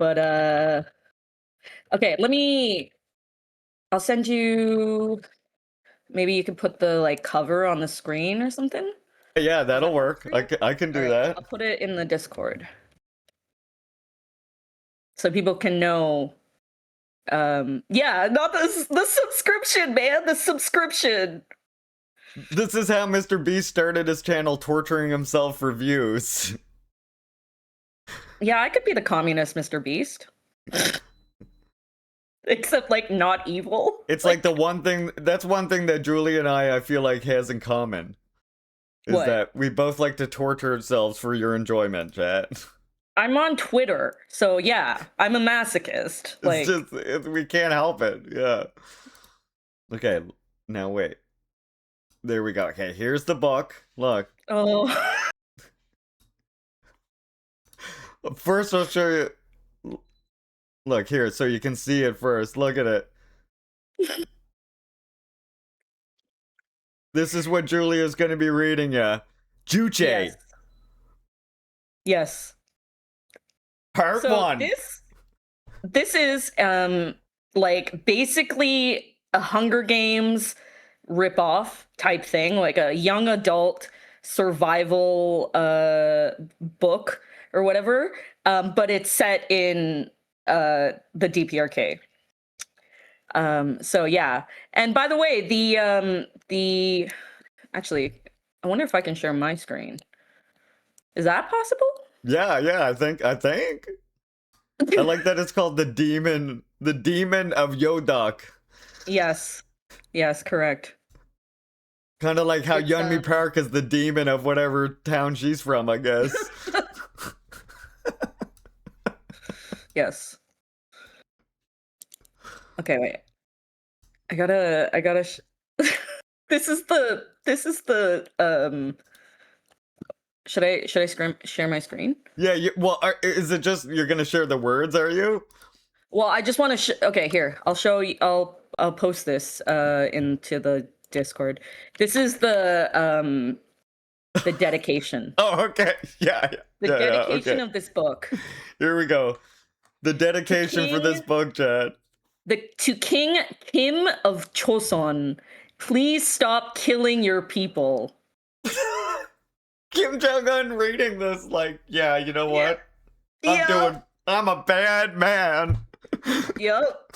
But okay, I'll send you, maybe you can put the like cover on the screen or something. Yeah, Does that'll that work. for you? I can do All right, that. I'll put it in the Discord so people can know. Yeah, not the subscription, man. The subscription. This is how Mr. Beast started his channel, torturing himself for views. Yeah, I could be the communist Mr. Beast. Except like not evil. It's like the one thing, that's one thing that Julie and I feel like has in common. Is What? that we both like to torture ourselves for your enjoyment, chat. I'm on Twitter, so yeah, I'm a masochist. It's just, we can't help it, yeah. Okay, now wait. There we go. Okay, here's the book. Look. Oh. First, I'll show you. Look here, so you can see it first. Look at it. This is what Julia's going to be reading, yeah. Juche. Yes. Yes. Part So 1. this is like basically a Hunger Games ripoff type thing, like a young adult survival book or whatever. But it's set in the DPRK. So yeah. And by the way, the actually, I wonder if I can share my screen. Is that possible? Yeah, I think. I like that it's called the demon of Yodok. Yes. Yes, correct. Kind of like how Yeonmi Park is the demon of whatever town she's from, I guess. Yes. Okay, wait. I gotta this is the should I share my screen? Yeah, well, is it just you're gonna share the words, are you? Well, I just want to okay, here. I'll show you, I'll post this into the Discord. This is the dedication. Oh, okay. Yeah. The dedication okay. of this book. Here we go. The dedication for this book, chat. To King Kim of Choson, please stop killing your people. Kim Jong-un reading this like, yeah, you know what? I'm a bad man. Yup.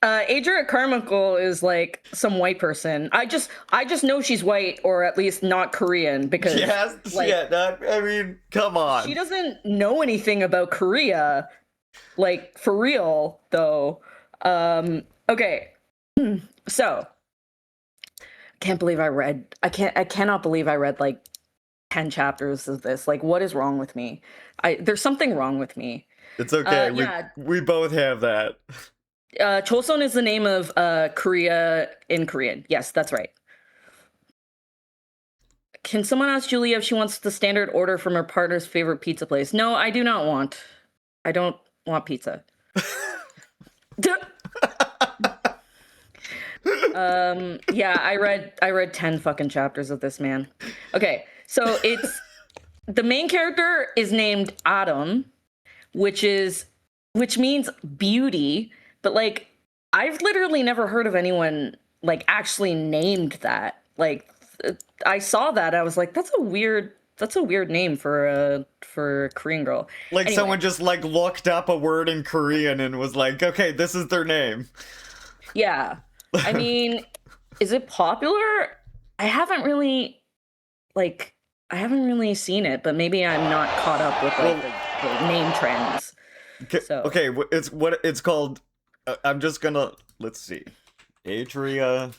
Adria Carmichael is like some white person. I just know she's white, or at least not Korean, because I mean, come on. She doesn't know anything about Korea, like for real though. Okay, so I cannot believe I read like 10 chapters of this. Like, what is wrong with me? There's something wrong with me. It's okay. We both have that. Chosun is the name of Korea in Korean. Yes, that's right. Can someone ask Julia if she wants the standard order from her partner's favorite pizza place? No, I do not want. I don't want pizza. Yeah, I read 10 fucking chapters of this, man. Okay, so it's the main character is named Adam, which means beauty, but like I've literally never heard of anyone like actually named that. Like I saw that, I was like, that's a weird name for a Korean girl. Like anyway. Someone just like looked up a word in Korean and was like, okay, this is their name. Yeah. I mean, is it popular? I haven't really seen it, but maybe I'm not caught up with like the name trends. So. Okay, it's called. I'm just gonna let's see, Adria.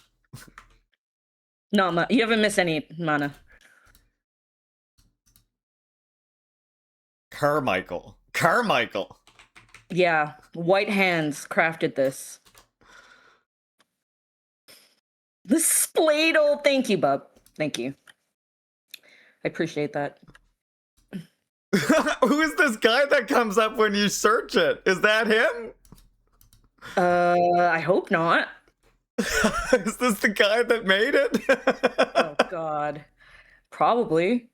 No, you haven't missed any, Mana. Carmichael. Yeah, white hands crafted this. The spladle. Thank you, bub. Thank you. I appreciate that. Who is this guy that comes up when you search it? Is that him? I hope not. Is this the guy that made it? Oh, God. Probably.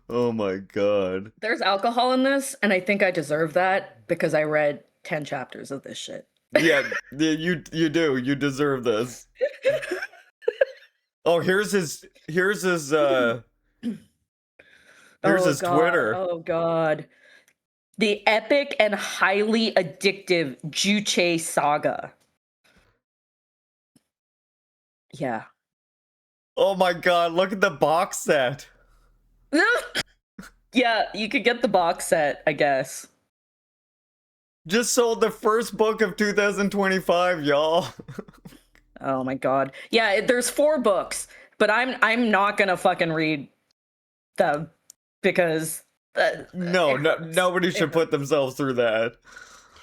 Oh my god. There's alcohol in this, and I think I deserve that because I read 10 chapters of this shit. Yeah, you do. You deserve this. Oh, here's Oh his god, Twitter. oh god. The epic and highly addictive Juche saga. Yeah. Oh my god, look at the box set. Yeah, you could get the box set, I guess. Just sold the first book of 2025, y'all. Oh my god. Yeah, there's 4 books, but I'm not gonna fucking read them because No, nobody should put themselves through that.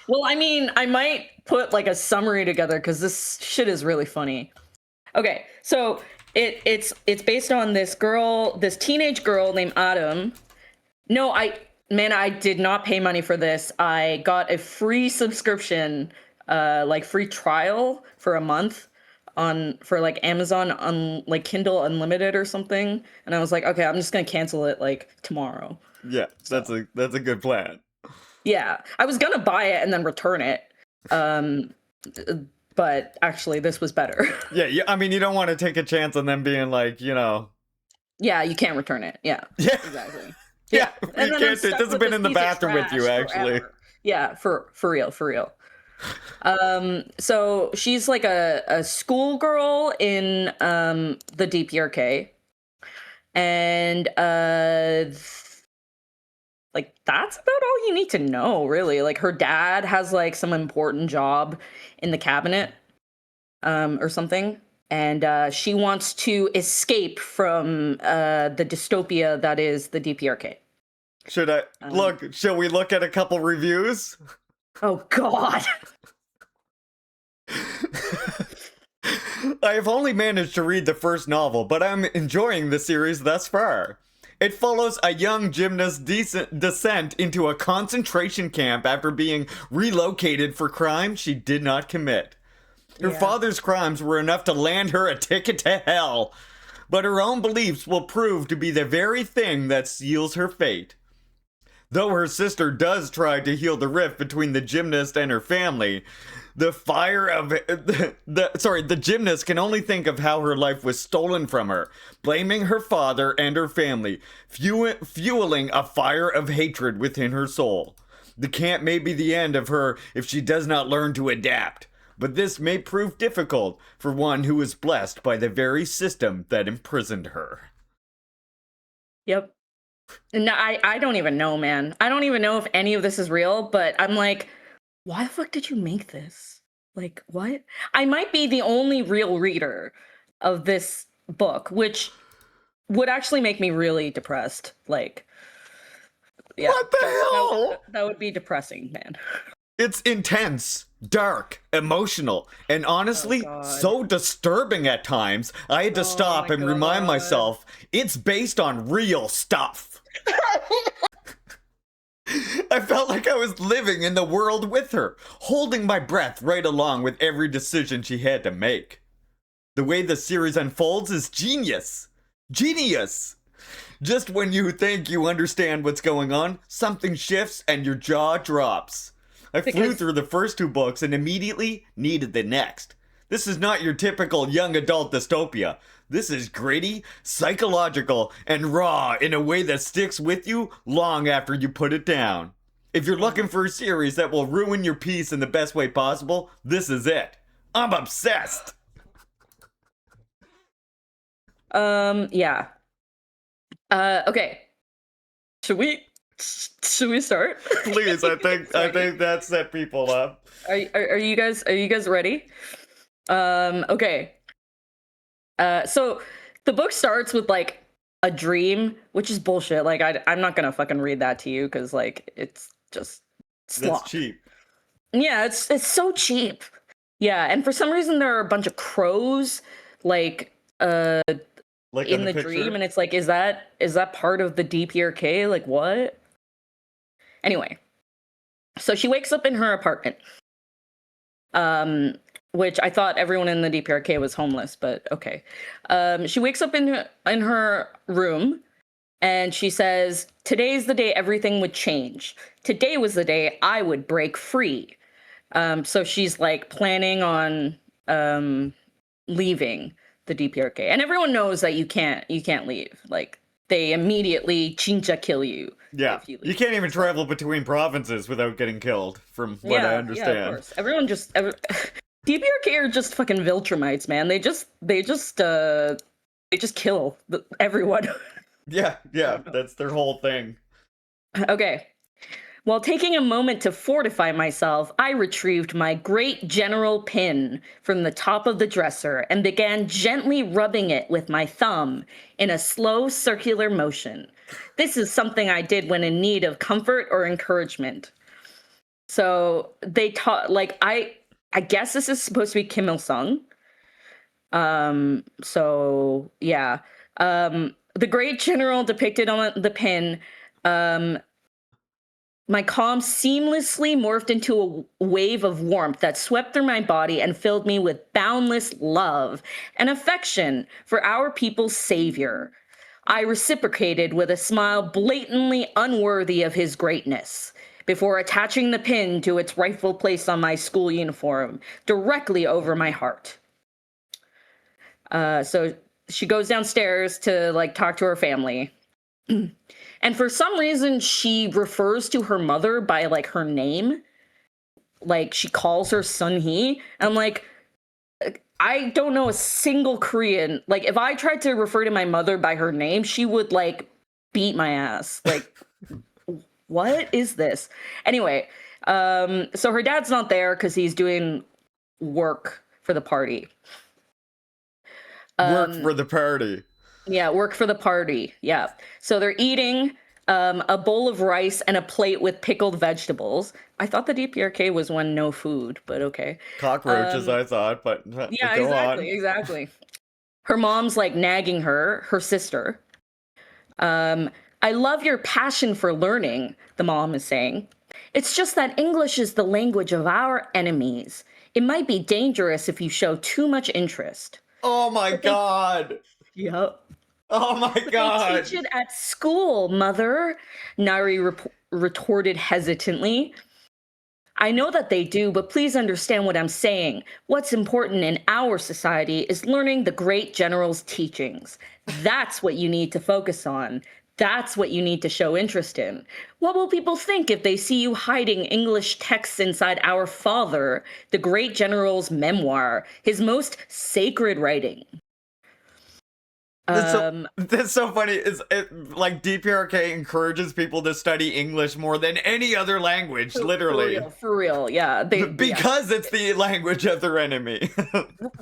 well, I mean, I might put like a summary together because this shit is really funny. Okay, so it's based on this teenage girl named Autumn. No, I did not pay money for this. I got a free subscription, like free trial for a month for like Amazon like Kindle Unlimited or something. And I was like, okay, I'm just gonna cancel it like tomorrow. Yeah, that's a good plan. Yeah, I was gonna buy it and then return it. But actually, this was better. Yeah, I mean, you don't want to take a chance on them being like, Yeah, you can't return it. Yeah, yeah, exactly. yeah, And you then I'm can't. It stuck doesn't with been this in the piece of bathroom with you, trash actually. forever. Yeah, for real. So she's like a schoolgirl in the DPRK, and like that's about all you need to know, really. Like her dad has like some important job in the cabinet, or something, and she wants to escape from the dystopia that is the DPRK. Shall we look at a couple reviews? Oh God. I have only managed to read the first novel, but I'm enjoying the series thus far. It follows a young gymnast's descent into a concentration camp after being relocated for crimes she did not commit. Her father's crimes were enough to land her a ticket to hell, but her own beliefs will prove to be the very thing that seals her fate. Though her sister does try to heal the rift between the gymnast and her family, the gymnast can only think of how her life was stolen from her, blaming her father and her family, fueling a fire of hatred within her soul. The camp may be the end of her if she does not learn to adapt, but this may prove difficult for one who is blessed by the very system that imprisoned her. Yep. No, I don't even know, man. I don't even know if any of this is real, but I'm like, why the fuck did you make this? Like, what? I might be the only real reader of this book, which would actually make me really depressed. Like, yeah. What the hell? That would be depressing, man. It's intense, dark, emotional, and honestly, so disturbing at times. I had to stop and remind myself it's based on real stuff. I felt like I was living in the world with her, holding my breath right along with every decision she had to make. The way the series unfolds is genius. Genius! Just when you think you understand what's going on, something shifts and your jaw drops. I flew through the first 2 books and immediately needed the next. This is not your typical young adult dystopia. This is gritty, psychological, and raw in a way that sticks with you long after you put it down. If you're looking for a series that will ruin your peace in the best way possible, this is it. I'm obsessed. Yeah. Okay. Should we start? Please, I think that set people up. Are you guys ready? Okay. So the book starts with like a dream, which is bullshit. Like I'm not gonna fucking read that to you because like it's just slop. That's cheap. Yeah, it's so cheap. Yeah, and for some reason there are a bunch of crows like in the dream, and it's like, is that part of the DPRK? Like what? Anyway, so she wakes up in her apartment. Which I thought everyone in the DPRK was homeless, but okay. She wakes up in her room, And she says, today's the day everything would change. Today was the day I would break free. So she's like planning on leaving the DPRK. And everyone knows that you can't leave. Like they immediately chincha kill you Yeah. if you You leave. can't even travel between provinces without getting killed, from what I Yeah, understand. of course. Everyone just DPRK are just fucking Viltrumites, man. They just kill everyone. Yeah, that's their whole thing. Okay. While taking a moment to fortify myself, I retrieved my great general pin from the top of the dresser and began gently rubbing it with my thumb in a slow circular motion. This is something I did when in need of comfort or encouragement. So they taught, like, I guess this is supposed to be Kim Il Sung. So yeah. The great general depicted on the pin, my calm seamlessly morphed into a wave of warmth that swept through my body and filled me with boundless love and affection for our people's savior. I reciprocated with a smile blatantly unworthy of his greatness before attaching the pin to its rightful place on my school uniform, directly over my heart. So she goes downstairs to like talk to her family. And for some reason, she refers to her mother by like her name. Like she calls her Sun-hee. I'm like, I don't know a single Korean. Like if I tried to refer to my mother by her name, she would like beat my ass. Like, what is this? Anyway, so her dad's not there because he's doing work for the party. Work for the party. Yeah, work for the party. Yeah. So they're eating a bowl of rice and a plate with pickled vegetables. I thought the DPRK was when no food, but okay. Cockroaches, I thought, but Yeah, go exactly, on. exactly. Her mom's like nagging her sister. I love your passion for learning, the mom is saying. It's just that English is the language of our enemies. It might be dangerous if you show too much interest. Oh my god. Yep. Oh my But they god. teach it at school, mother, Nari retorted hesitantly. I know that they do, but please understand what I'm saying. What's important in our society is learning the great general's teachings. That's what you need to focus on. That's what you need to show interest in. What will people think if they see you hiding English texts inside our father, the great general's memoir, his most sacred writing? That's so funny. Like DPRK encourages people to study English more than any other language, literally. For real, yeah. Because it's the language of their enemy.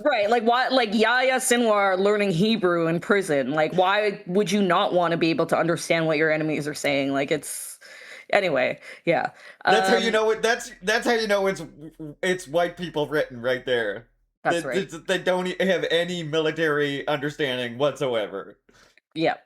Right, like why, like Yahya Sinwar are learning Hebrew in prison. Like, why would you not want to be able to understand what your enemies are saying? Like, it's anyway, yeah. That's how you know it. That's how you know it's white people written right there. That's right. They don't have any military understanding whatsoever. Yeah.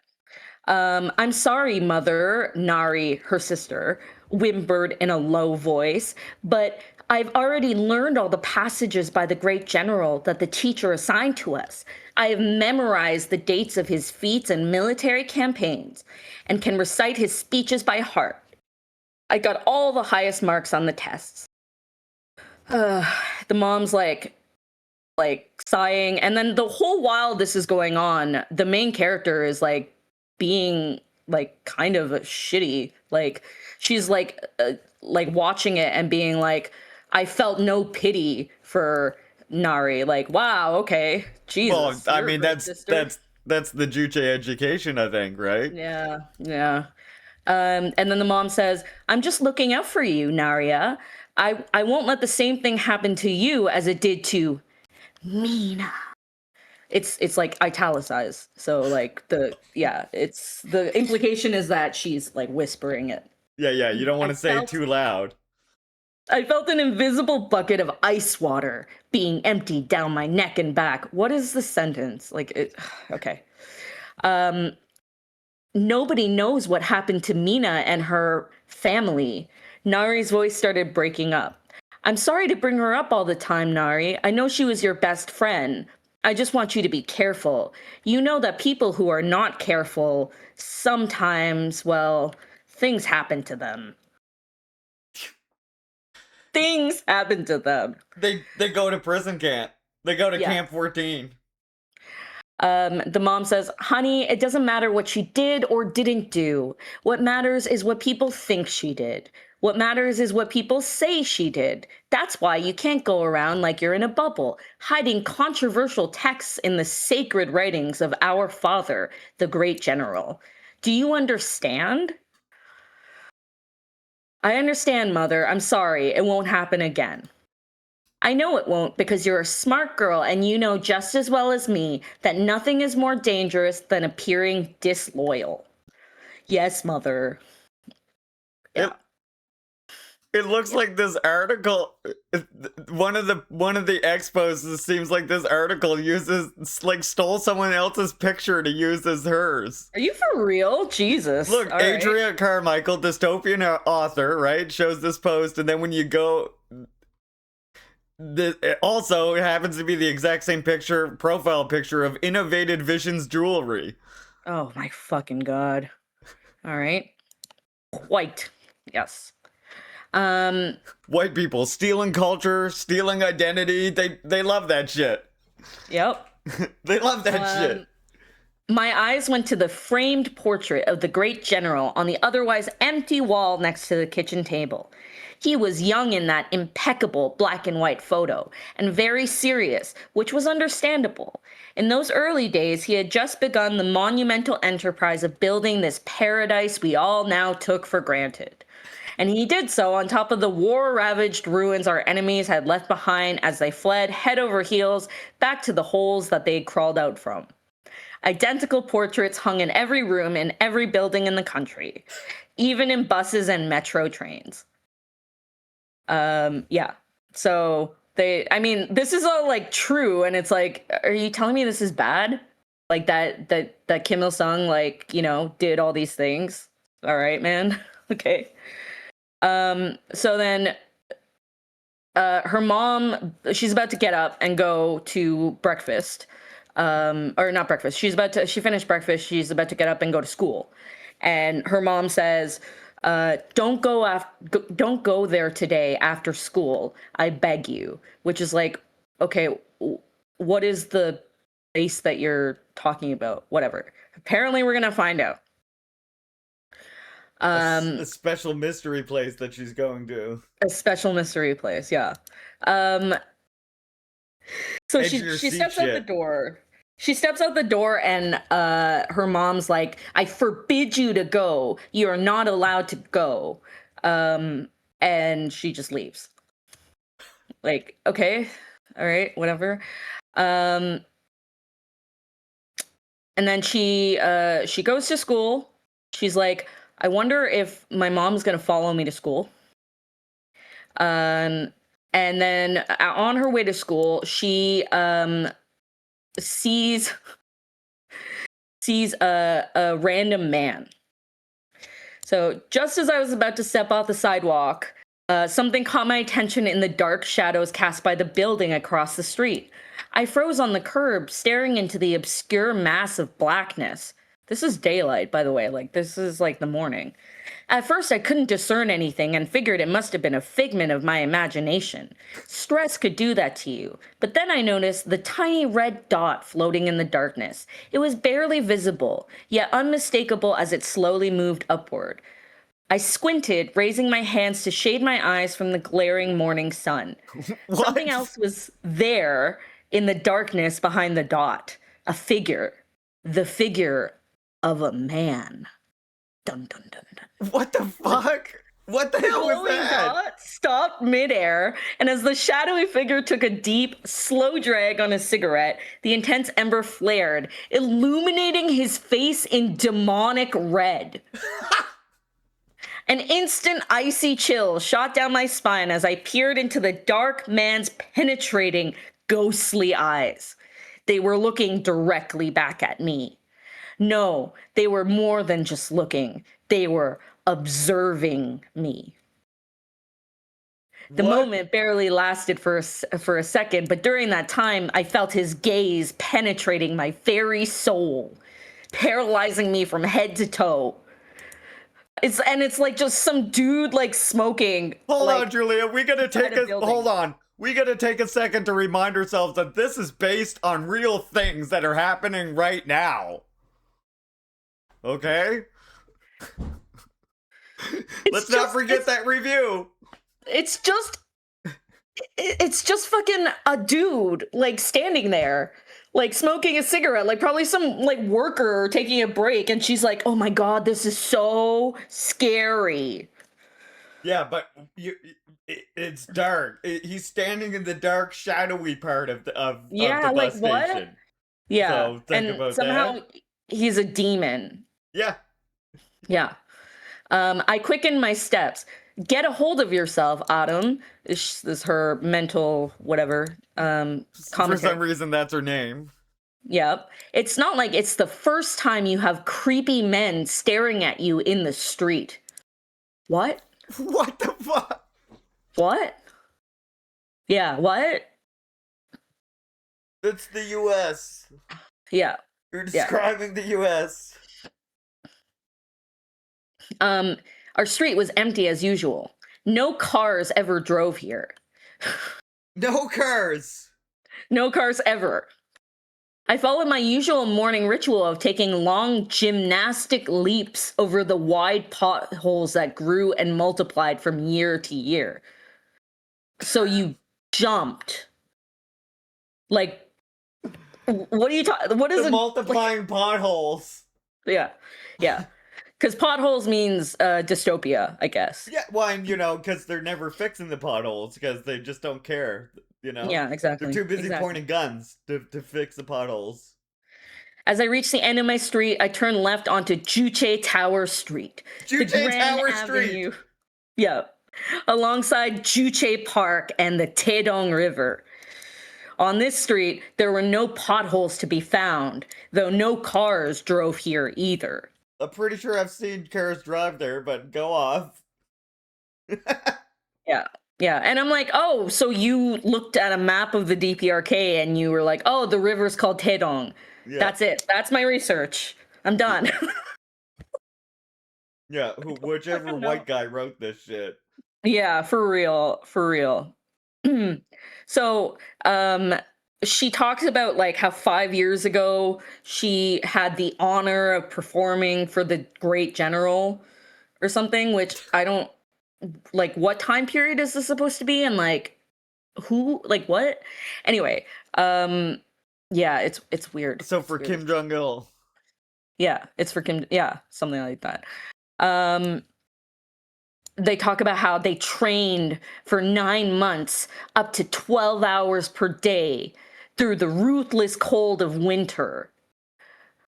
I'm sorry, mother, Nari, her sister, whimpered in a low voice, but I've already learned all the passages by the great general that the teacher assigned to us. I have memorized the dates of his feats and military campaigns and can recite his speeches by heart. I got all the highest marks on the tests. The mom's like sighing, and then the whole while this is going on, the main character is like being like kind of shitty. Like she's like watching it and being like, I felt no pity for Nari. Like, wow, okay, Jesus. Well, I mean that's sister. that's the Juche education, I think, right? Yeah, yeah. And then the mom says, I'm just looking out for you, Naria. I won't let the same thing happen to you as it did to Mina. It's like italicized. So like it's the implication is that she's like whispering it. Yeah, you don't want to say it too loud. I felt an invisible bucket of ice water being emptied down my neck and back. What is the sentence? Like it okay. Nobody knows what happened to Mina and her family. Nari's voice started breaking up. I'm sorry to bring her up all the time, Nari. I know she was your best friend. I just want you to be careful. You know that people who are not careful, sometimes, well, things happen to them. Things happen to them. They go to prison camp. They go to Yeah. Camp 14. The mom says, honey, it doesn't matter what she did or didn't do. What matters is what people think she did. What matters is what people say she did. That's why you can't go around like you're in a bubble, hiding controversial texts in the sacred writings of our father, the great general. Do you understand? I understand, Mother. I'm sorry. It won't happen again. I know it won't because you're a smart girl and you know just as well as me that nothing is more dangerous than appearing disloyal. Yes, Mother. Yeah. It looks Yeah. like this article. One of the expos seems like this article stole someone else's picture to use as hers. Are you for real? Jesus. Look, All right. Adria Carmichael, dystopian author, right? Shows this post, and then when you go, it also happens to be the exact same profile picture of Innovated Visions Jewelry. Oh my fucking God. All right. Quite. Yes. White people stealing culture, stealing identity. They love that shit. Yep. They love that shit. My eyes went to the framed portrait of the great general on the otherwise empty wall next to the kitchen table. He was young in that impeccable black and white photo, and very serious, which was understandable. In those early days, he had just begun the monumental enterprise of building this paradise we all now took for granted. And he did so on top of the war-ravaged ruins our enemies had left behind as they fled head over heels back to the holes that they had crawled out from. Identical portraits hung in every room in every building in the country, even in buses and metro trains. Yeah. So this is all like true, and it's like, are you telling me this is bad? Like that Kim Il-sung, like, you know, did all these things? All right, man. Okay. So then her mom, she's about to get up and go to breakfast. Or not breakfast. She finished breakfast. She's about to get up and go to school. And her mom says, don't go there today after school. I beg you. Which is like, okay, what is the place that you're talking about? Whatever. Apparently we're going to find out. A special mystery place that she's going to. A special mystery place, yeah. So she steps out the door. She steps out the door and her mom's like, I forbid you to go. You're not allowed to go. And she just leaves. Like, okay, all right, whatever. And then she goes to school. She's like, I wonder if my mom's going to follow me to school. And then on her way to school, she sees a random man. So just as I was about to step off the sidewalk, something caught my attention in the dark shadows cast by the building across the street. I froze on the curb, staring into the obscure mass of blackness. This is daylight, by the way. Like, this is like the morning. At first, I couldn't discern anything and figured it must have been a figment of my imagination. Stress could do that to you. But then I noticed the tiny red dot floating in the darkness. It was barely visible, yet unmistakable as it slowly moved upward. I squinted, raising my hands to shade my eyes from the glaring morning sun. Something else was there in the darkness behind the dot. A figure. The figure of a man. Dun, dun, dun, dun. What the fuck? What the hell was that? Dot stopped midair, and as the shadowy figure took a deep, slow drag on his cigarette, the intense ember flared, illuminating his face in demonic red. An instant icy chill shot down my spine as I peered into the dark man's penetrating, ghostly eyes. They were looking directly back at me. No, they were more than just looking. They were observing me. The What? moment barely lasted for a second, but during that time, I felt his gaze penetrating my very soul, paralyzing me from head to toe. It's like just some dude like smoking. Hold like, on, Julia. We gotta inside take a a building. hold on. We gotta take a second to remind ourselves that this is based on real things that are happening right now. Okay? Let's not forget that review. It's just fucking a dude like standing there like smoking a cigarette, like probably some like worker taking a break, and she's like, oh my god, this is so scary. Yeah, but it's dark. He's standing in the dark, shadowy part of the Yeah, like bus what? station. Yeah, So think and about somehow that. he's a demon. Yeah. Yeah. I quicken my steps. Get a hold of yourself, Autumn. This is her mental whatever For some commentary. reason, that's her name. Yep. It's not like it's the first time you have creepy men staring at you in the street. What? What the fuck? What? Yeah, what? It's the U.S. Yeah. You're describing the U.S. Our street was empty as usual. No cars ever drove here. No cars. No cars ever. I followed my usual morning ritual of taking long gymnastic leaps over the wide potholes that grew and multiplied from year to year. So you jumped. Like, what are you talking? What is The it? multiplying potholes. Yeah, yeah. Because potholes means dystopia, I guess. Yeah, well, and because they're never fixing the potholes because they just don't care. Yeah, exactly. They're too busy exactly. pointing guns to fix the potholes. As I reached the end of my street, I turned left onto Juche Tower Street. Juche Tower Street. Yeah. Alongside Juche Park and the Taedong River. On this street, there were no potholes to be found, though no cars drove here either. I'm pretty sure I've seen cars drive there, but go off. Yeah. Yeah. And I'm like, oh, so you looked at a map of the DPRK and you were like, oh, the river's called Taedong. Yeah. That's it. That's my research. I'm done. Yeah, whichever white guy wrote this shit. Yeah, for real. For real. So, she talks about like how 5 years ago she had the honor of performing for the great general or something, which I don't like. What time period is this supposed to be? And like, who, like what? Anyway, yeah, it's weird. So It's for weird. Kim Jong-il. Yeah, it's for Kim. Yeah, something like that. They talk about how they trained for 9 months, up to 12 hours per day through the ruthless cold of winter,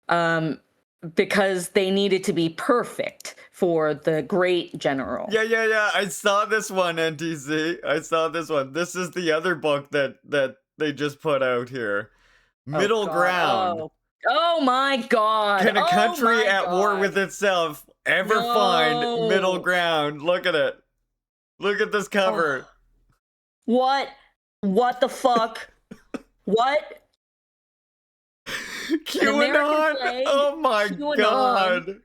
because they needed to be perfect for the great general. Yeah. I saw this one, NTC. I saw this one. This is the other book that they just put out here. Middle Ground. Oh my god. Can a country at war with itself ever find middle ground? Look at it. Look at this cover. What the fuck? What? QAnon? Flag, Oh my QAnon, god.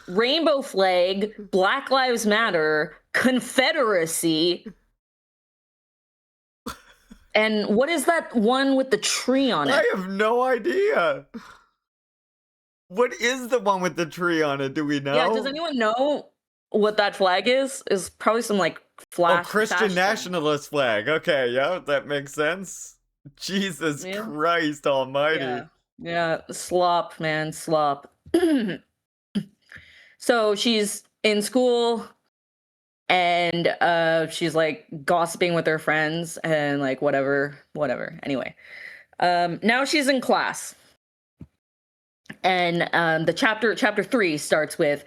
Rainbow flag, Black Lives Matter, Confederacy. And what is that one with the tree on it? I have no idea. What is the one with the tree on it? Do we know? Yeah, does anyone know what that flag is? Is probably some like flash. Oh, Christian nationalist flag. Okay, yeah, that makes sense. Jesus Christ almighty. Yeah, slop, man, slop. So she's in school and she's like gossiping with her friends and like whatever. Anyway, now she's in class. And the chapter 3 starts with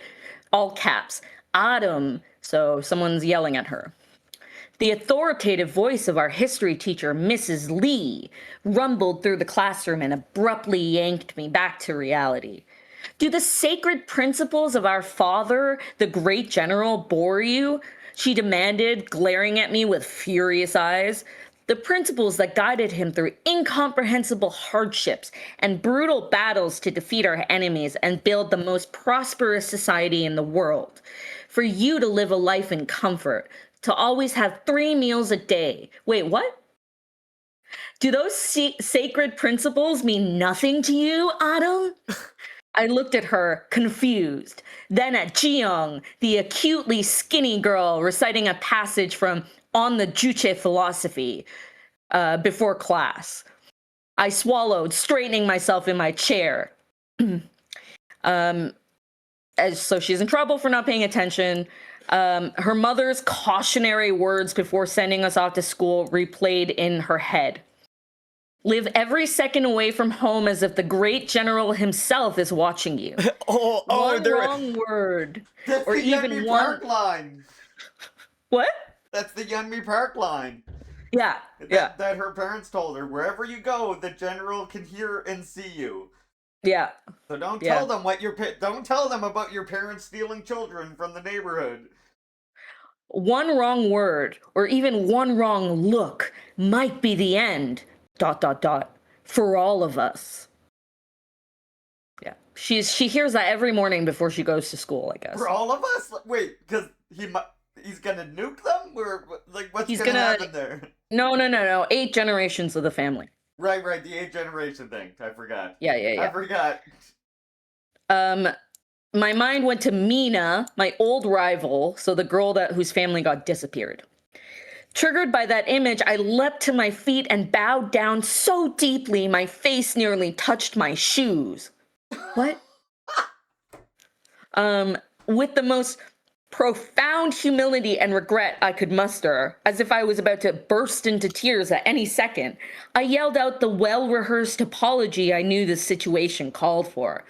all caps, Autumn. So someone's yelling at her. The authoritative voice of our history teacher, Mrs. Lee, rumbled through the classroom and abruptly yanked me back to reality. Do the sacred principles of our father, the great general, bore you? She demanded, glaring at me with furious eyes. The principles that guided him through incomprehensible hardships and brutal battles to defeat our enemies and build the most prosperous society in the world. For you to live a life in comfort, to always have 3 meals a day. Wait, what? Do those sacred principles mean nothing to you, Adam? I looked at her, confused, then at Jiyoung, the acutely skinny girl reciting a passage from On the Juche philosophy before class. I swallowed, straightening myself in my chair. So she's in trouble for not paying attention. Her mother's cautionary words before sending us off to school replayed in her head. Live every second away from home as if the great general himself is watching you. One wrong word, That's or the even Yeonmi one. Park line. What? That's the Yeonmi Park line. Yeah, yeah, That her parents told her, wherever you go, the general can hear and see you. yeah. So don't Yeah. tell them don't tell them about your parents stealing children from the neighborhood. One wrong word, or even one wrong look, might be the end. ... For all of us. Yeah, she hears that every morning before she goes to school, I guess. For all of us? Wait, because he's gonna nuke them? Or, like, what's gonna happen there? No. 8 generations of the family. Right, the 8 generation thing. I forgot. Yeah. I forgot. My mind went to Mina, my old rival, so the girl whose family got disappeared. Triggered by that image, I leapt to my feet and bowed down so deeply my face nearly touched my shoes. What? With the most profound humility and regret I could muster, as if I was about to burst into tears at any second, I yelled out the well-rehearsed apology I knew the situation called for.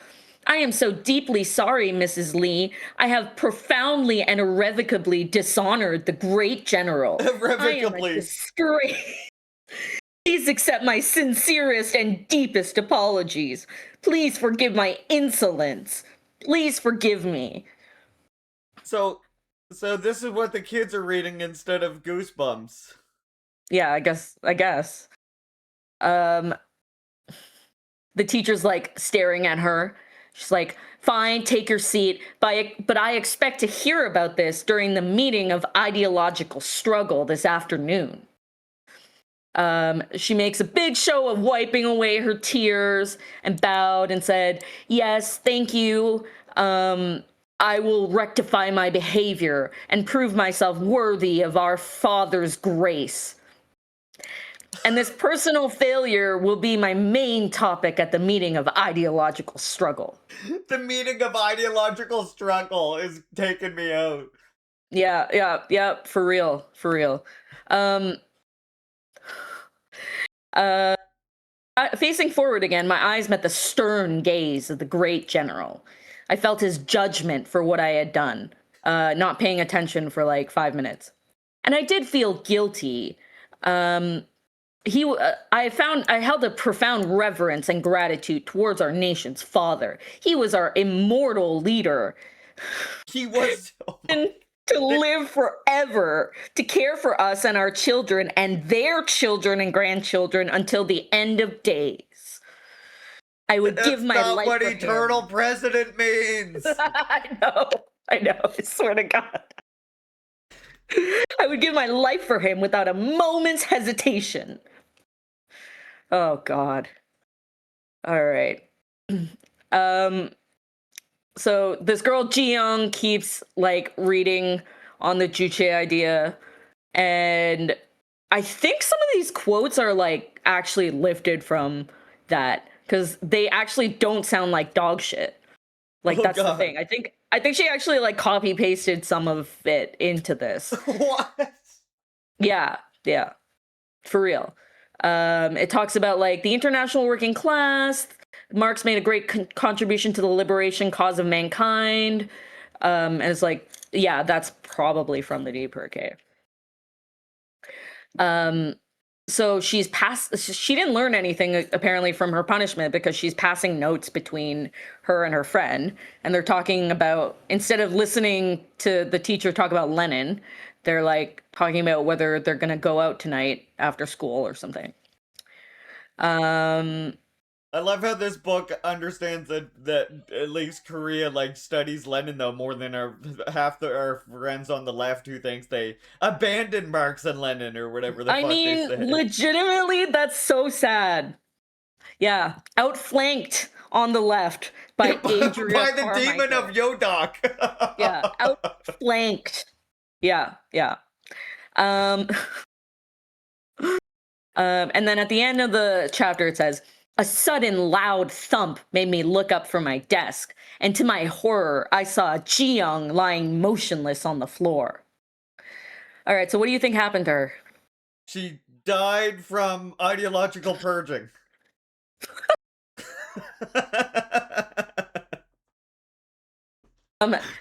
I am so deeply sorry, Mrs. Lee. I have profoundly and irrevocably dishonored the great general. Irrevocably. I am a disgrace. Please accept my sincerest and deepest apologies. Please forgive my insolence. Please forgive me. So this is what the kids are reading instead of Goosebumps. Yeah, I guess. The teacher's like staring at her. She's like, fine, take your seat, but I expect to hear about this during the meeting of ideological struggle this afternoon. She makes a big show of wiping away her tears and bowed and said, yes, thank you. I will rectify my behavior and prove myself worthy of our Father's grace. And this personal failure will be my main topic at the meeting of ideological struggle. The meeting of ideological struggle is taking me out. Yeah, for real. Facing forward again, my eyes met the stern gaze of the great general. I felt his judgment for what I had done, not paying attention for like 5 minutes. And I did feel guilty. I held a profound reverence and gratitude towards our nation's father. He was our immortal leader. He was and to live forever, to care for us and our children and their children and grandchildren until the end of days. I would give my life for him. That's not what eternal president means. I know. I swear to God. I would give my life for him without a moment's hesitation. Oh, God. All right. So this girl, Jiyoung, keeps, like, reading on the Juche idea. And I think some of these quotes are, like, actually lifted from that. Because they actually don't sound like dog shit. Like, that's God. The thing. I think she actually, like, copy-pasted some of it into this. What? Yeah. For real. It talks about, like, the international working class. Marx made a great contribution to the liberation cause of mankind. And it's like, yeah, that's probably from the DPRK. so she didn't learn anything apparently from her punishment, because she's passing notes between her and her friend, and they're talking about, instead of listening to the teacher talk about Lenin, they're like talking about whether they're going to go out tonight after school or something. I love how this book understands that at least Korea like studies Lenin though more than our friends on the left who thinks they abandoned Marx and Lenin or whatever the I fuck they mean, say. legitimately, that's so sad. Yeah, outflanked on the left by Adria by the demon Carmichael. of Yodok. Yeah, outflanked. Yeah. And then at the end of the chapter, it says, a sudden loud thump made me look up from my desk, and to my horror, I saw Ji-young lying motionless on the floor. All right, so what do you think happened to her? She died from ideological purging.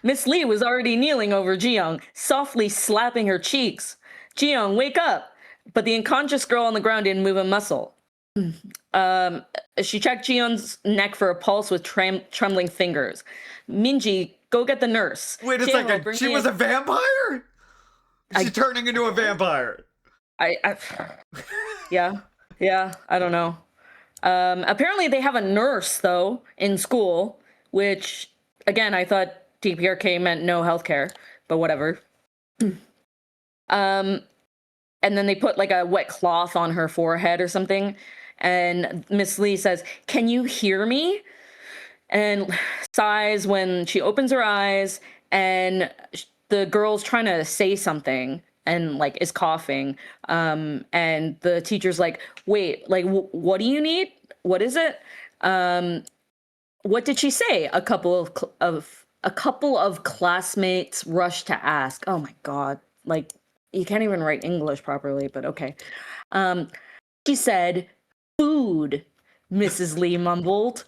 Miss Lee was already kneeling over Ji-young, softly slapping her cheeks. Ji-young, wake up! But the unconscious girl on the ground didn't move a muscle. She checked Ji-young's neck for a pulse with trembling fingers. Minji, go get the nurse. Wait a second, she was a vampire? She's turning into a vampire. Yeah, I don't know. Apparently they have a nurse, though, in school, which, again, I thought DPRK meant no healthcare, but whatever. And then they put like a wet cloth on her forehead or something. And Miss Lee says, can you hear me? And sighs when she opens her eyes, and the girl's trying to say something and like is coughing. And the teacher's like, wait, like, what do you need? What is it? What did she say? A couple of classmates rushed to ask. Oh my God. Like, you can't even write English properly, but okay. She said, food, Mrs. Lee mumbled.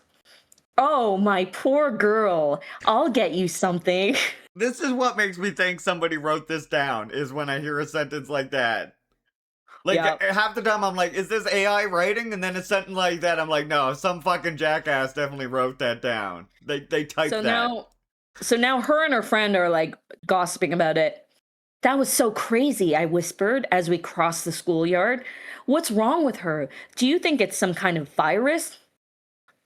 Oh, my poor girl. I'll get you something. This is what makes me think somebody wrote this down, is when I hear a sentence like that. Like, Yep. half the time I'm like, is this AI writing? And then a sentence like that, I'm like, no, some fucking jackass definitely wrote that down. They typed that. So now her and her friend are like gossiping about it. That was so crazy, I whispered as we crossed the schoolyard. What's wrong with her? Do you think it's some kind of virus?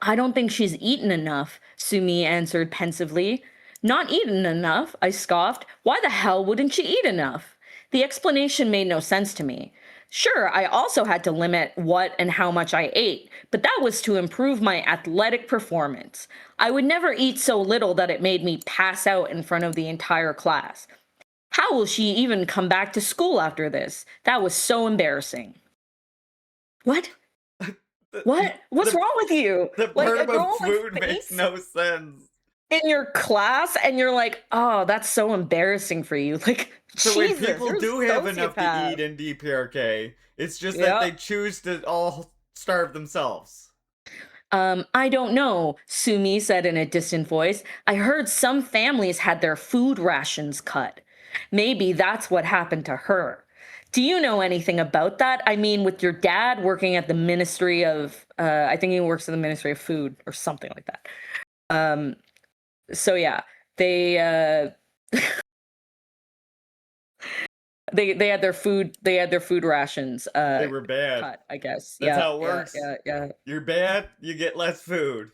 I don't think she's eaten enough, Sumi answered pensively. Not eaten enough, I scoffed. Why the hell wouldn't she eat enough? The explanation made no sense to me. Sure, I also had to limit what and how much I ate, but that was to improve my athletic performance. I would never eat so little that it made me pass out in front of the entire class. How will she even come back to school after this? That was so embarrassing. What? What? What's wrong with you? The part about food makes no sense. In your class, and you're like, oh, that's so embarrassing for you. Like, so Jesus, people do have enough to eat in DPRK. It's just that they choose to all starve themselves. I don't know, Sumi said in a distant voice. I heard some families had their food rations cut. Maybe that's what happened to her. Do you know anything about that? I mean, with your dad working at the Ministry of, I think he works at the Ministry of Food or something like that. So yeah, they had their food rations. They were bad. Cut, I guess. That's how it works. Yeah. You're bad, you get less food.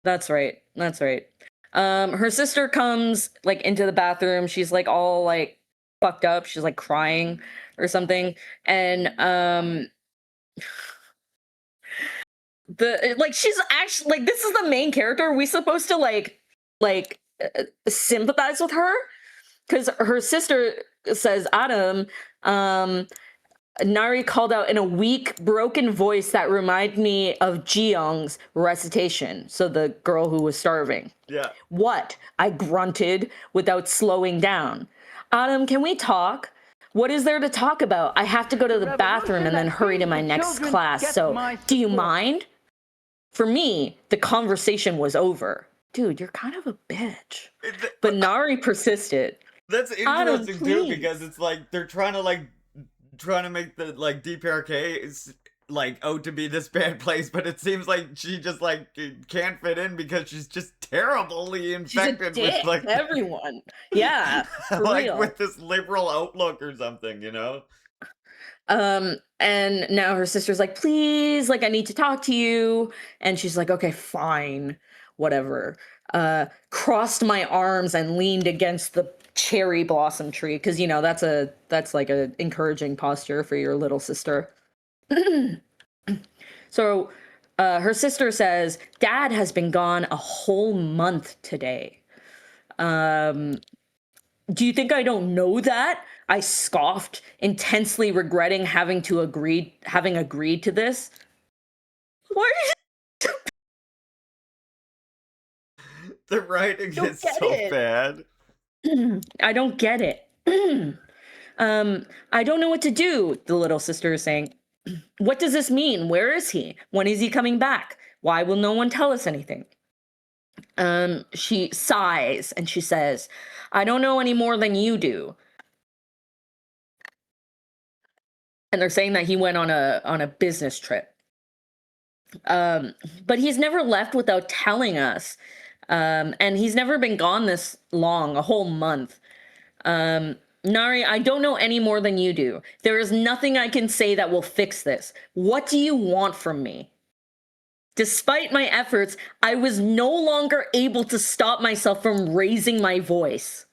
That's right. Her sister comes like into the bathroom. She's like all like fucked up. She's like crying or something. And she's actually like, this is the main character. Are we supposed to like sympathize with her? Because her sister says, Adam, Nari called out in a weak, broken voice that reminded me of Ji-young's recitation. So the girl who was starving. Yeah. What? I grunted without slowing down. Adam, can we talk? What is there to talk about? I have to go to the bathroom and then hurry to my next class. So do you mind? For me, the conversation was over. Dude, you're kind of a bitch. But Nari persisted. That's interesting too, because it's like they're trying to like trying to make the like DPRK is like out to be this bad place, but it seems like she just like can't fit in because she's just terribly She's a infected with dick like to everyone. Yeah, for like real. with this liberal outlook or something, you know? And now her sister's like, please, like, I need to talk to you. And she's like, okay, fine, whatever. Crossed my arms and leaned against the cherry blossom tree because that's like a encouraging posture for your little sister. So her sister says, Dad has been gone a whole month today. Um, do you think I don't know that? I scoffed, intensely regretting having agreed to this. Why The writing don't is get so it? bad. I don't get it. I don't know what to do, the little sister is saying. What does this mean? Where is he? When is he coming back? Why will no one tell us anything? She sighs and she says, I don't know any more than you do. And they're saying that he went on a business trip. But he's never left without telling us. And he's never been gone this long, a whole month. Nari, I don't know any more than you do. There is nothing I can say that will fix this. What do you want from me? Despite my efforts, I was no longer able to stop myself from raising my voice.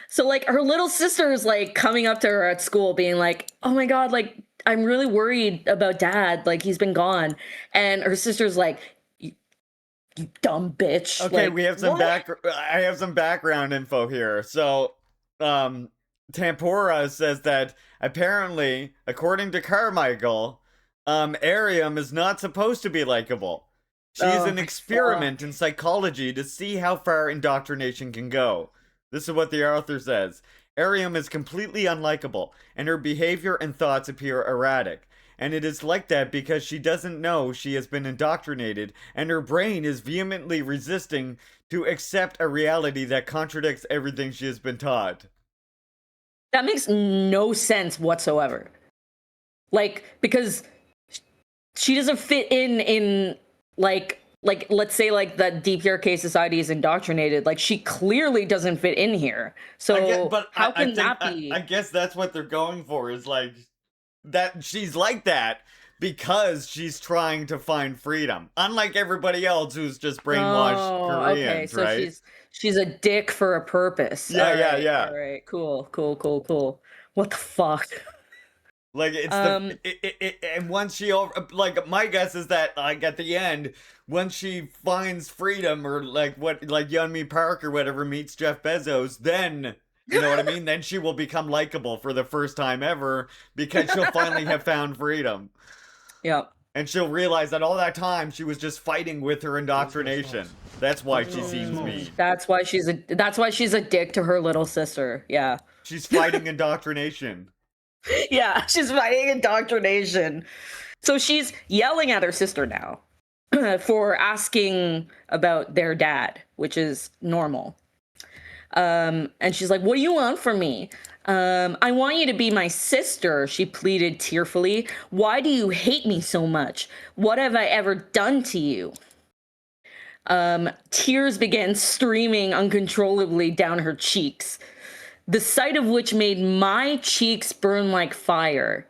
So, like, her little sister is, like, coming up to her at school being like, oh my God, like, I'm really worried about Dad. Like, he's been gone. And her sister's like, you dumb bitch. Okay, like, we have some what? I have some background info here. So, Tempora says that apparently, according to Carmichael, Arium is not supposed to be likable. She's Oh an my experiment fuck. in psychology to see how far indoctrination can go. This is what the author says. Arium is completely unlikable, and her behavior and thoughts appear erratic. And it is like that because she doesn't know she has been indoctrinated, and her brain is vehemently resisting to accept a reality that contradicts everything she has been taught. That makes no sense whatsoever. Like, because she doesn't fit in like let's say like the DPRK society is indoctrinated. Like she clearly doesn't fit in here. So how I can think that I be? guess that's what they're going for is like that she's like that because she's trying to find freedom. Unlike everybody else who's just brainwashed Oh, okay. Koreans, So right? she's a dick for a purpose. Yeah, All yeah, right. yeah. All right. Cool. Cool. Cool. Cool. What the fuck? Like it's the Um and once she over like my guess is that like at the end once she finds freedom or like what like Yeonmi Park or whatever meets Jeff Bezos, then you know what I mean? Then she will become likable for the first time ever because she'll finally have found freedom. yeah. And she'll realize that all that time she was just fighting with her indoctrination. That's why she seems mean. That's why she's a dick to her little sister. Yeah. She's fighting indoctrination. Yeah, she's fighting indoctrination. So she's yelling at her sister now for asking about their dad, which is normal. And she's like, what do you want from me? I want you to be my sister, she pleaded tearfully. Why do you hate me so much? What have I ever done to you? Tears began streaming uncontrollably down her cheeks, the sight of which made my cheeks burn like fire.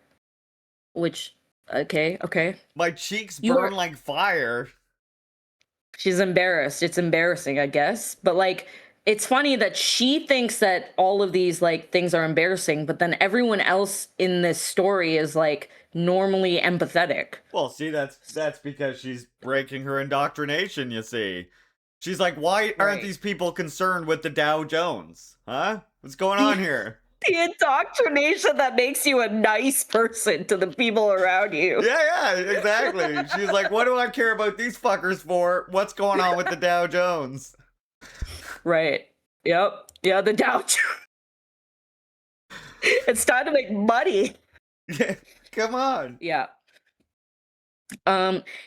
Which, okay. My cheeks You burn are. like fire. She's embarrassed. It's embarrassing, I guess. But like, it's funny that she thinks that all of these like things are embarrassing, but then everyone else in this story is like normally empathetic. Well, see, that's because she's breaking her indoctrination, you see. She's like, why aren't Right. these people concerned with the Dow Jones? Huh? What's going The, on here? the indoctrination that makes you a nice person to the people around you. Yeah, exactly. She's like, what do I care about these fuckers for? What's going on with the Dow Jones? Right. Yep. Yeah, the Dow Jones. It's time to make money. Come on. Yeah.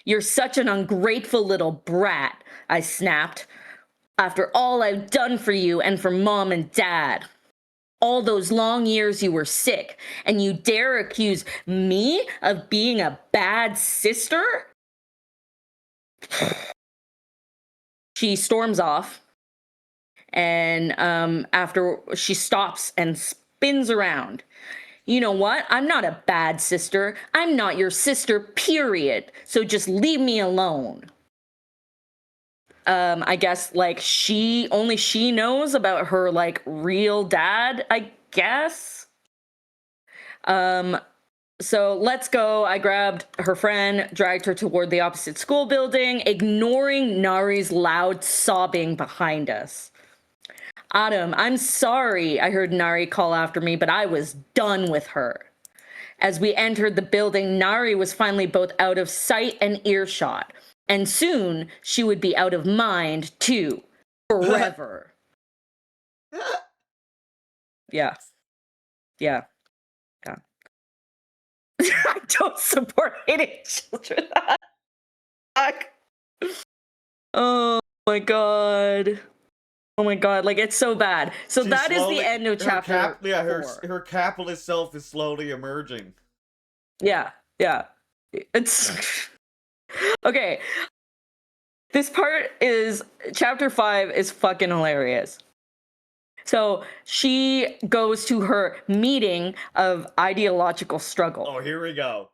You're such an ungrateful little brat, I snapped. After all I've done for you and for Mom and Dad. all those long years you were sick, and you dare accuse me of being a bad sister? She storms off, and after she stops and spins around. You know what? I'm not a bad sister. I'm not your sister, period. So just leave me alone. I guess like she knows about her like real dad, I guess. So let's go. I grabbed her friend, dragged her toward the opposite school building, ignoring Nari's loud sobbing behind us. Autumn, I'm sorry, I heard Nari call after me, but I was done with her. As we entered the building, Nari was finally both out of sight and earshot. And soon, she would be out of mind, too. Forever. Yeah. Yeah. Yeah. I don't support hating children. Oh my god. Oh my god, like it's so bad. So that is the end of chapter 4. Her capitalist self is slowly emerging. Yeah, yeah. It's okay. This part is chapter 5 is fucking hilarious. So she goes to her meeting of ideological struggle. Oh, here we go.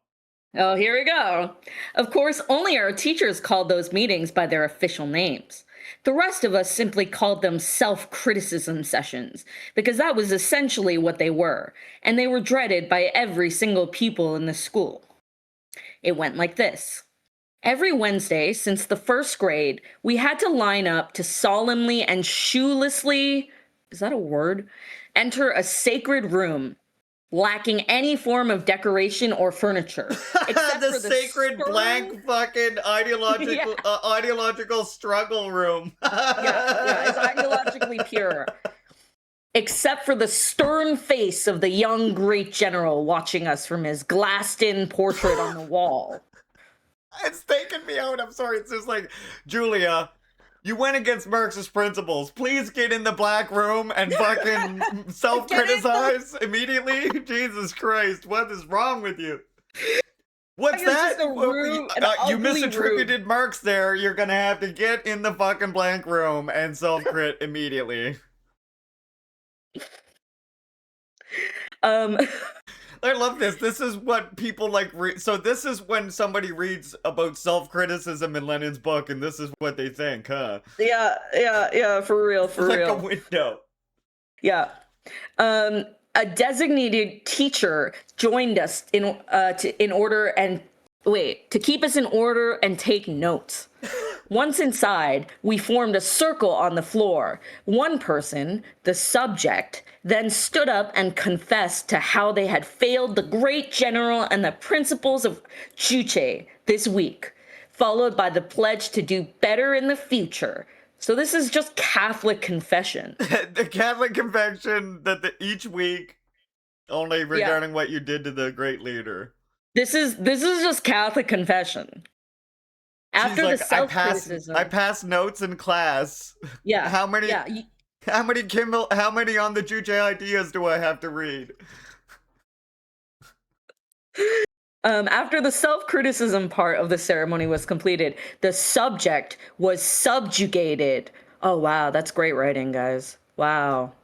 Oh, here we go. Of course, only our teachers called those meetings by their official names. The rest of us simply called them self-criticism sessions, because that was essentially what they were, and they were dreaded by every single pupil in the school. It went like this. Every Wednesday since the first grade, we had to line up to solemnly and shoelessly, is that a word? Enter a sacred room, lacking any form of decoration or furniture. Except the for sacred blank fucking ideological ideological struggle room. Yeah, it's ideologically pure. Except for the stern face of the young great general watching us from his glassed-in portrait on the wall. It's taking me out. I'm sorry. It's just like, Julia, you went against Marxist principles. Please get in the black room and fucking self-criticize immediately. Jesus Christ, what is wrong with you? What's that? You misattributed Marx there. You're gonna have to get in the fucking blank room and self-crit immediately. I love this. This is what people like so this is when somebody reads about self-criticism in Lenin's book, and this is what they think, huh? Yeah, for real, like a window. Yeah. A designated teacher joined us to keep us in order and take notes. Once inside, we formed a circle on the floor. One person, the subject, then stood up and confessed to how they had failed the great general and the principles of Juche this week, followed by the pledge to do better in the future. So this is just Catholic confession. The Catholic confession that each week, only regarding what you did to the great leader. This is just Catholic confession. After the self-criticism, I passed notes in class. Yeah. How many on the Juche ideas do I have to read? After the self-criticism part of the ceremony was completed, the subject was subjugated. Oh, wow. That's great writing, guys. Wow.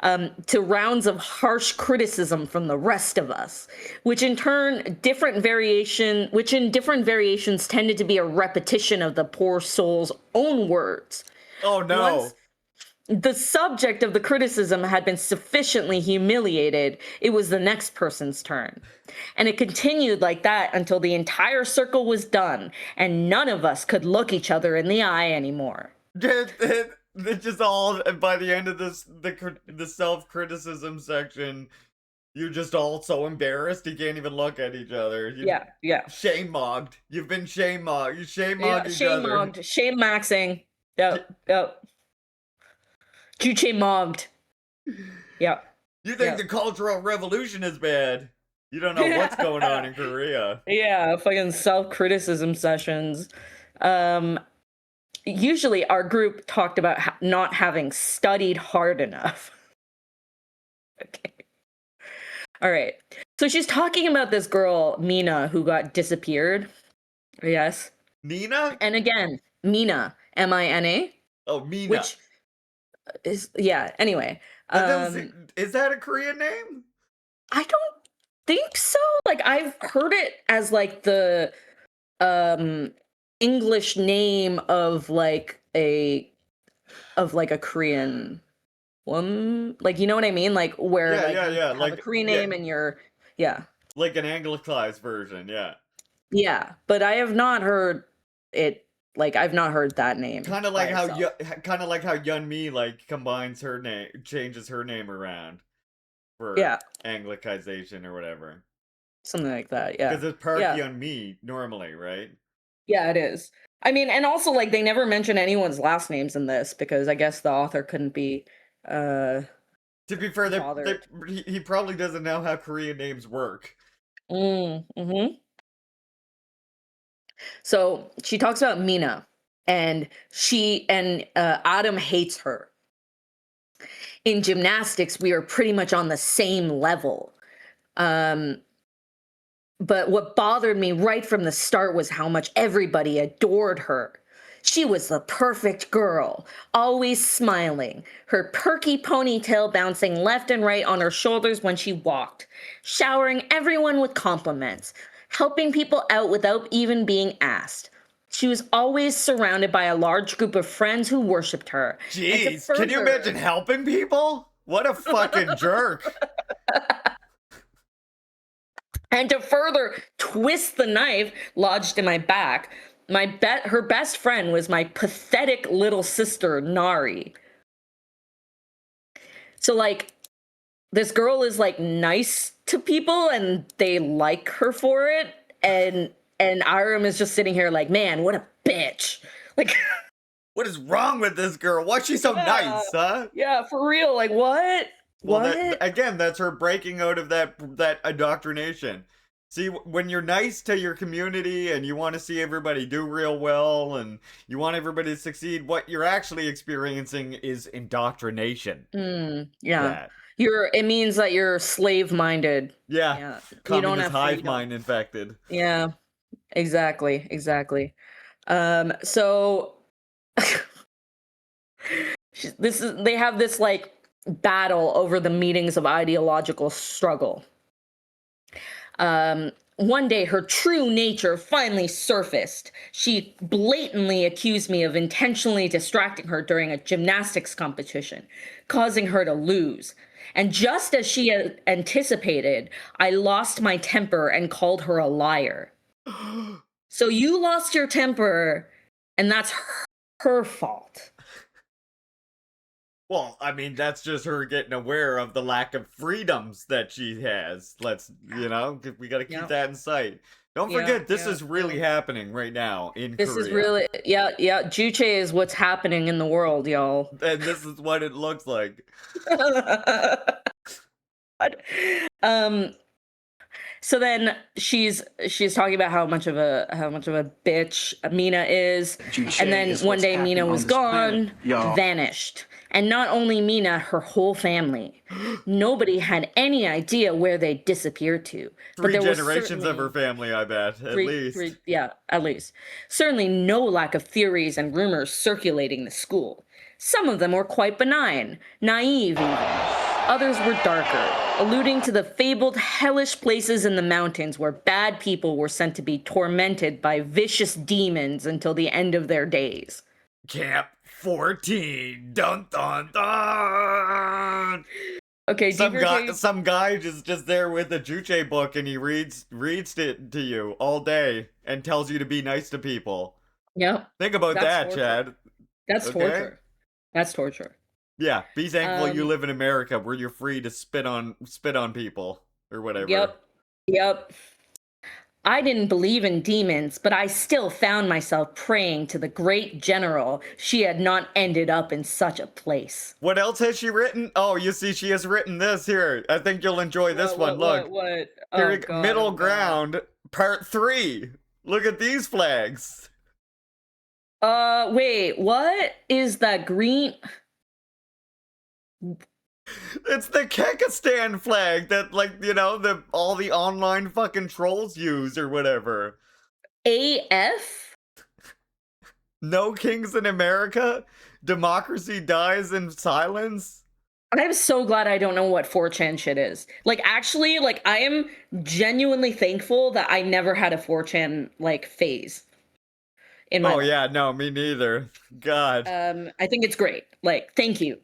To rounds of harsh criticism from the rest of us, which in different variations tended to be a repetition of the poor soul's own words. Oh, no. Once the subject of the criticism had been sufficiently humiliated, it was the next person's turn. And it continued like that until the entire circle was done, and none of us could look each other in the eye anymore. It's just all, by the end of the self-criticism section, you're just all so embarrassed you can't even look at each other. Yeah. Shame-mogged. You've been shame-mogged. You shame-mogged each other. Shame-mogged. Shame-maxing. Yep. Juche-mogged. Yep. You think the Cultural Revolution is bad. You don't know what's going on in Korea. Yeah, fucking self-criticism sessions. Usually our group talked about not having studied hard enough. Okay. All right. So she's talking about this girl, Mina, who got disappeared. Yes. Nina? And again, Mina, Mina, Oh, Mina. which is, yeah, anyway. That doesn't, is that a Korean name? I don't think so. Like, I've heard it as like the um English name of like a Korean woman. Like, you know what I mean? Like where Yeah, like yeah, you yeah. have a Korean name and you're, yeah. Like an anglicized version, yeah. Yeah, but I have not heard it, like I've not heard that name Kind of by like how itself. kind of like how Yun Mi like combines her name, changes her name around for Yeah, anglicization or whatever. something like that. Yeah. Because it's Park Yeah. Yun Mi normally, right? Yeah, it is. I mean, and also like they never mention anyone's last names in this because I guess the author couldn't be uh To be fair, bothered. he probably doesn't know how Korean names work. Mm-hmm. So she talks about Mina, and Adam hates her. In gymnastics, we are pretty much on the same level. Um, but what bothered me right from the start was how much everybody adored her. She was the perfect girl, always smiling, her perky ponytail bouncing left and right on her shoulders when she walked, showering everyone with compliments, helping people out without even being asked. She was always surrounded by a large group of friends who worshipped her. And to Jeez, can you imagine further helping people? What a fucking jerk. And to further twist the knife lodged in my back, her best friend was my pathetic little sister, Nari. So, like, this girl is, like, nice to people, and they like her for it, and Iram is just sitting here like, man, what a bitch. Like, What is wrong with this girl? Why's she so yeah, nice, huh? yeah, for real. Like, what? Well, that What? again, that's her breaking out of that indoctrination. See, when you're nice to your community and you want to see everybody do real well and you want everybody to succeed, what you're actually experiencing is indoctrination. Yeah. That. It means that you're slave-minded. Yeah. Yeah. You don't Communist have hive freedom. mind infected. Yeah, exactly, exactly. So they have this like battle over the meetings of ideological struggle. One day her true nature finally surfaced. She blatantly accused me of intentionally distracting her during a gymnastics competition, causing her to lose. And just as she had anticipated, I lost my temper and called her a liar. So you lost your temper, and that's her fault. Well, I mean, that's just her getting aware of the lack of freedoms that she has. We got to keep Yeah, that in sight. Don't yeah, forget, this yeah, is yeah. really happening right now in This is Korea. really, yeah, yeah. Juche is what's happening in the world, y'all. And this is what it looks like. um. So then she's talking about how much of a bitch Mina is, Juche and then is one what's day Mina happening on was this planet, gone, y'all. vanished, and not only Mina, her whole family. Nobody had any idea where they disappeared to, but Three there was generations of her certainly family, I bet, at least. yeah, at least. Certainly no lack of theories and rumors circulating the school. Some of them were quite benign, naive even. Others were darker, alluding to the fabled hellish places in the mountains where bad people were sent to be tormented by vicious demons until the end of their days. Camp 14. Dun dun dun. Okay, Some guy just there with a Juche book and he reads it to you all day and tells you to be nice to people. Yep. Think about That's that, torture. Chad. That's Okay? torture. That's torture. Yeah, be thankful you Um, live in America where you're free to spit on people or whatever. yep. Yep. I didn't believe in demons, but I still found myself praying to the great general she had not ended up in such a place. What else has she written? Oh, you see, she has written this here. I think you'll enjoy this one. Look, What? here, Oh God. middle Oh, God. ground, part 3. Look at these flags. Wait, what is that green? It's the Kekistan flag that, like, all the online fucking trolls use or whatever. AF? No kings in America? Democracy dies in silence? I'm so glad I don't know what 4chan shit is. Like, actually, like, I am genuinely thankful that I never had a 4chan, like, phase in my Oh, life. yeah, no, me neither. God. I think it's great. Like, thank you.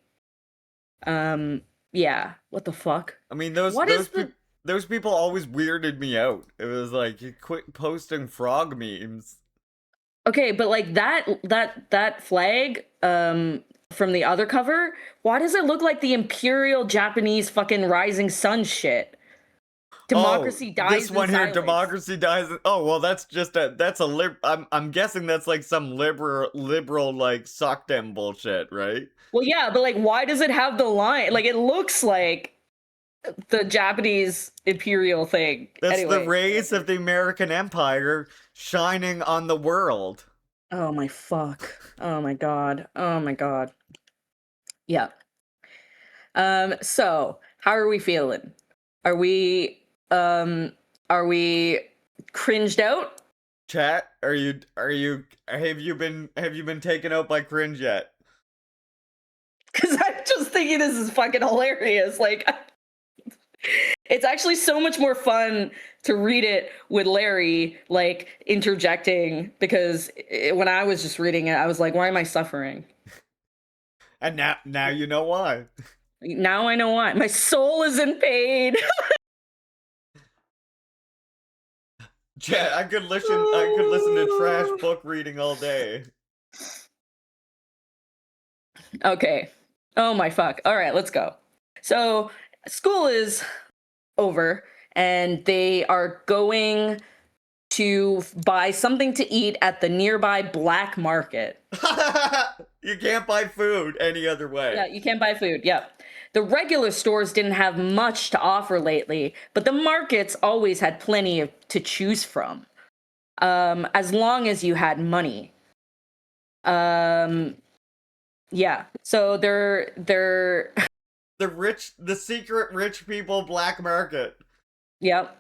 Yeah. What the fuck? I mean, What is the those people always weirded me out. It was like, you quit posting frog memes. Okay, but like that flag from the other cover, why does it look like the Imperial Japanese fucking rising sun shit? Oh, Democracy this dies in one here, silence. democracy dies. Oh, well, that's a I'm guessing that's like some liberal like sock dem bullshit, right? Well, yeah, but like why does it have the line? Like it looks like the Japanese imperial thing. That's the Anyway. rays of the American Empire shining on the world. Oh my fuck. Oh my god. Oh my god. Yeah. So how are we feeling? Are we um are we cringed out? Chat, have you been taken out by cringe yet? Because I'm just thinking this is fucking hilarious. Like it's actually so much more fun to read it with Larry like interjecting because when I was just reading it, I was like, why am I suffering? And now you know why. Now I know why. My soul is in pain. Chat, I could listen to trash book reading all day. Okay. Oh my fuck. All right, let's go. So, school is over and they are going to buy something to eat at the nearby black market. You can't buy food any other way. Yeah, you can't buy food. Yep. The regular stores didn't have much to offer lately, but the markets always had plenty to choose from. As long as you had money. Um, yeah. So they're The secret rich people black market. yep.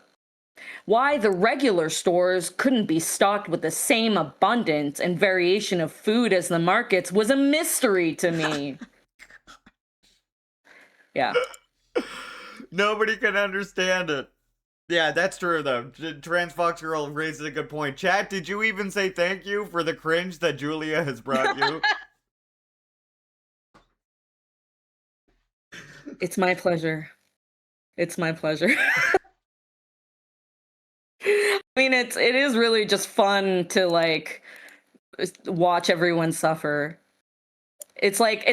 Why the regular stores couldn't be stocked with the same abundance and variation of food as the markets was a mystery to me. Yeah. Nobody can understand it. Yeah, that's true though. Trans Fox Girl raises a good point. Chat, did you even say thank you for the cringe that Julia has brought you? It's my pleasure. It's my pleasure. I mean, it is really just fun to like watch everyone suffer. It's like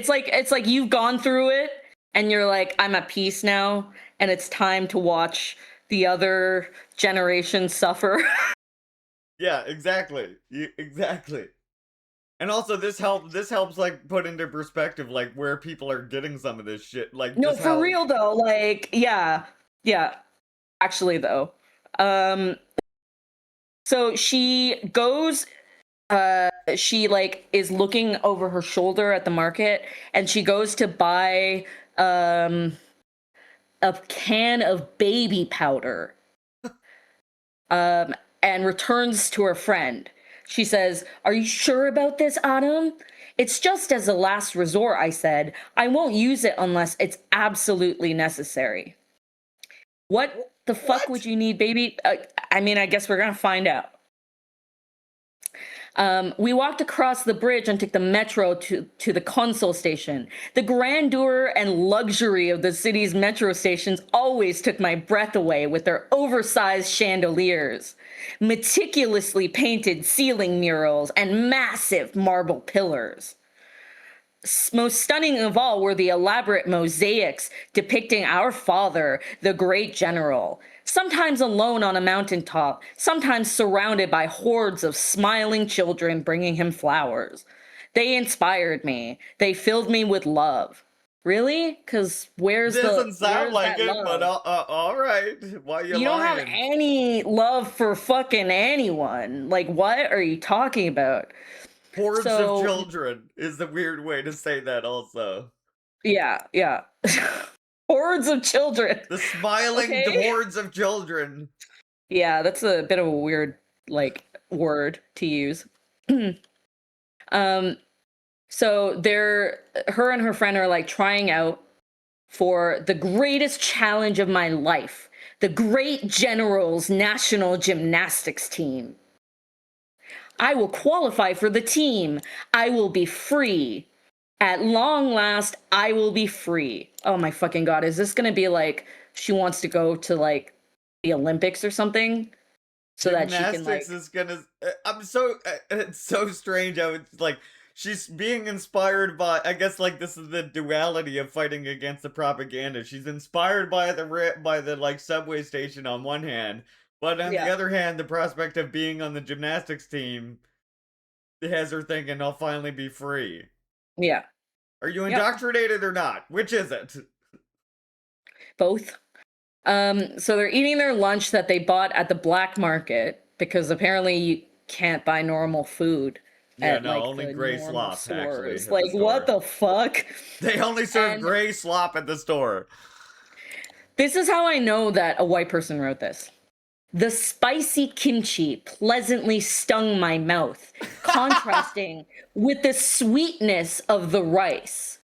you've gone through it and you're like, I'm at peace now, and it's time to watch the other generation suffer. Yeah, exactly. Exactly. And also this helps like put into perspective like where people are getting some of this shit. Like No, just for how real though. Like, yeah. Yeah. Actually though. Um so she like is looking over her shoulder at the market and she goes to buy a can of baby powder. And returns to her friend. She says, "Are you sure about this, Autumn? It's just as a last resort," I said. "I won't use it unless it's absolutely necessary." What the fuck would what? you need, baby? I mean, I guess we're gonna find out. We walked across the bridge and took the metro to the console station. The grandeur and luxury of the city's metro stations always took my breath away with their oversized chandeliers, meticulously painted ceiling murals, and massive marble pillars. Most stunning of all were the elaborate mosaics depicting our father, the great general, sometimes alone on a mountaintop, sometimes surrounded by hordes of smiling children bringing him flowers. They inspired me. They filled me with love. Really? Because Doesn't sound where's like that it, but love? all right. Why you You don't have lying? any love for fucking anyone. Like, what are you talking about? Hordes of So, children is the weird way to say that also. yeah, yeah. Hordes of children. The smiling Okay. hordes of children. Yeah, that's a bit of a weird like word to use. um so her and her friend are like trying out for the greatest challenge of my life, the Great Generals National Gymnastics Team. I will qualify for the team. I will be free. At long last, I will be free. Oh my fucking god, is this gonna be like she wants to go to like the Olympics or something? So that she can like Gymnastics is gonna. I'm so. It's so strange how it's like she's being inspired by. I guess like this is the duality of fighting against the propaganda. She's inspired by the like subway station on one hand, but on the yeah, other hand, the prospect of being on the gymnastics team has her thinking, "I'll finally be free." yeah, Are you yep, indoctrinated or not? Which is it? both. So they're eating their lunch that they bought at the black market because apparently you can't buy normal food Yeah, at no, like only the gray normal slop actually stores. at the Like, what store. the fuck? They only serve And gray slop at the store. this is how I know that a white person wrote this. The spicy kimchi pleasantly stung my mouth, contrasting with the sweetness of the rice.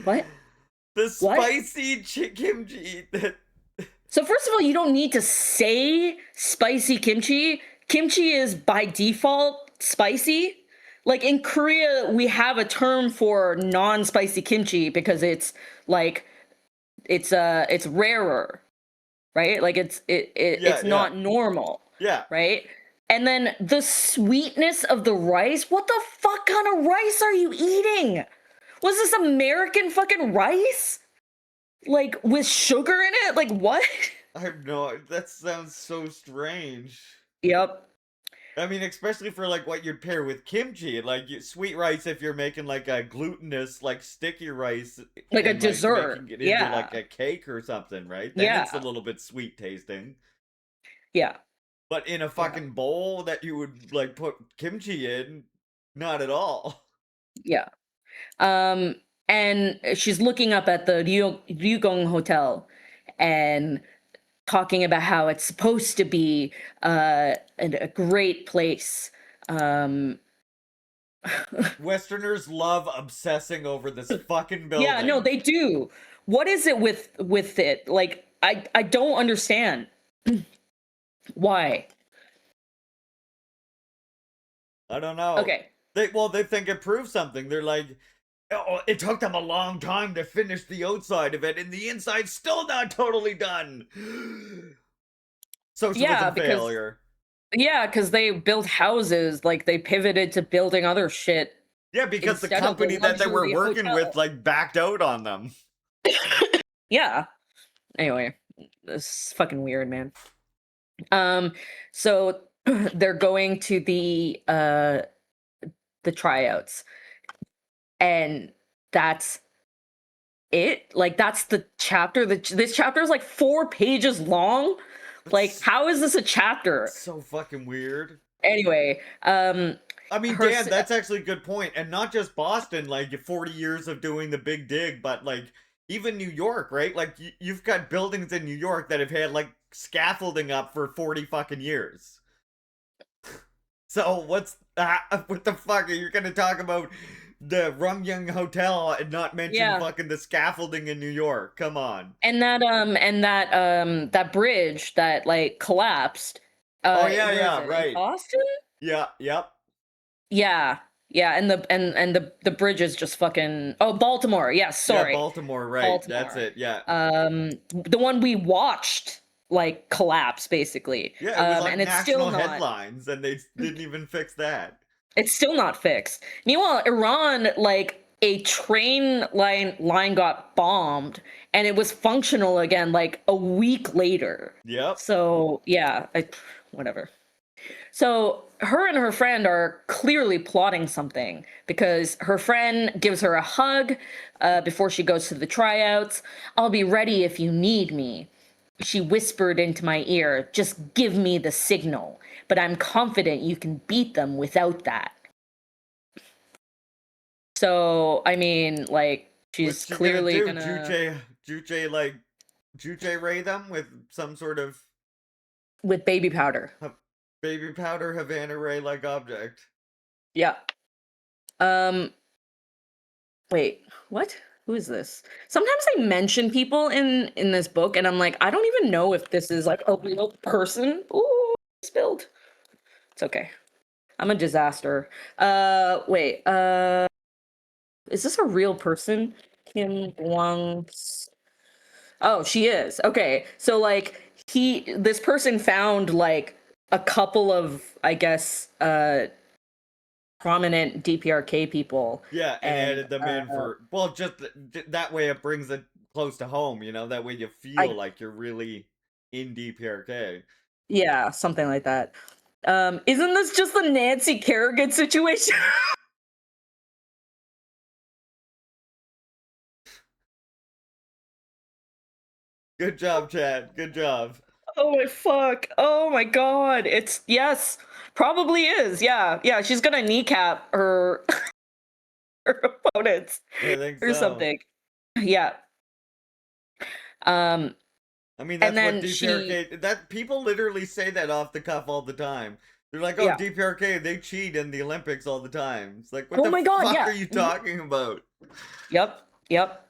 What? The What? spicy kimchi. So first of all, you don't need to say spicy kimchi. Kimchi is by default spicy. Like in Korea, we have a term for non-spicy kimchi because it's like it's rarer, right? Like Yeah, it's yeah, not normal, yeah. right? And then the sweetness of the rice. What the fuck kind of rice are you eating? Was this American fucking rice? Like with sugar in it? Like what? I have no. That sounds so strange. Yep. I mean, especially for like what you'd pair with kimchi, like sweet rice if you're making like a glutinous, like sticky rice, Like a and like dessert. making it into like Yeah. a cake or something, right? Then it's a Yeah. little bit sweet tasting. Yeah. But in a Yeah. fucking bowl that you would like put kimchi in, not at all. Yeah. Um, and she's looking up at the Ryugong Hotel and talking about how it's supposed to be a great place. Um, Westerners love obsessing over this fucking yeah, no, building. they do. What is it with it? Like, I don't understand why. I don't know. Okay. They think it proves something. They're like, oh, it took them a long time to finish the outside of it, and the inside's still not totally done. Yeah, Socialism because failure. they built houses, like they pivoted to building other shit Yeah, because the instead of the company that they were luxury working with hotel. like backed out on them. Yeah. Anyway, this is fucking weird, man. So they're going to the tryouts, and that's it. Like that's the chapter. This chapter is like 4 pages long. Like, It's how is this a chapter? so fucking weird. Anyway, I mean, her Dan, that's actually a good point. And not just Boston, like 40 years of doing the big dig, but like even New York, right? Like you've got buildings in New York that have had like scaffolding up for 40 fucking years. So what the fuck are you gonna talk about the Rumyung Hotel and not mention yeah, fucking the scaffolding in New York? Come on. that bridge that like collapsed. Oh yeah, Where is yeah, it? In right. Boston? Yeah, yep. Yeah. Yeah, and the bridge is just fucking oh, Baltimore. Yeah, Yeah, sorry. Baltimore, right. That's Baltimore. it. Yeah. The one we watched like collapse basically. Yeah, it was on And national headlines and they didn't even fix that. it's still not fixed. Meanwhile, Iran, like a train line got bombed and it was functional again like a week later. Yep. So yeah, whatever. So her and her friend are clearly plotting something because her friend gives her a hug before she goes to the tryouts. I'll be ready if you need me. She whispered into my ear, just give me the signal, but I'm confident you can beat them without that. So, I mean, like, She's What's she gonna clearly do? gonna Juche ray them with some sort of with baby powder. baby powder Havana ray like object. Yeah. Um. Wait. What? Who is this? Sometimes they mention people in this book, and I'm like, I don't even know if this is like a real person. Ooh, spilled. It's okay. I'm a disaster. Wait. Is this a real person? Kim Wang. Oh, she is. Okay. So like this person found like a couple of, I guess, prominent DPRK people Yeah, and and added them in for just that way it brings it close to home. You know, that way you feel I like you're really in DPRK. yeah, something like that. Isn't this just the Nancy Kerrigan situation? Good job, Chad. Good job. Oh my fuck. Oh my god. It's yes, probably is. Yeah. Yeah, she's gonna kneecap her her opponents I think or so. something. Yeah. Um I mean, and that's what then she DPRK. That people literally say that off the cuff all the time. They're like, "Oh, yeah. DPRK, they cheat in the Olympics all the time." It's like, what Oh the my god, fuck yeah. are you Mhm. talking about? Yep. Yep.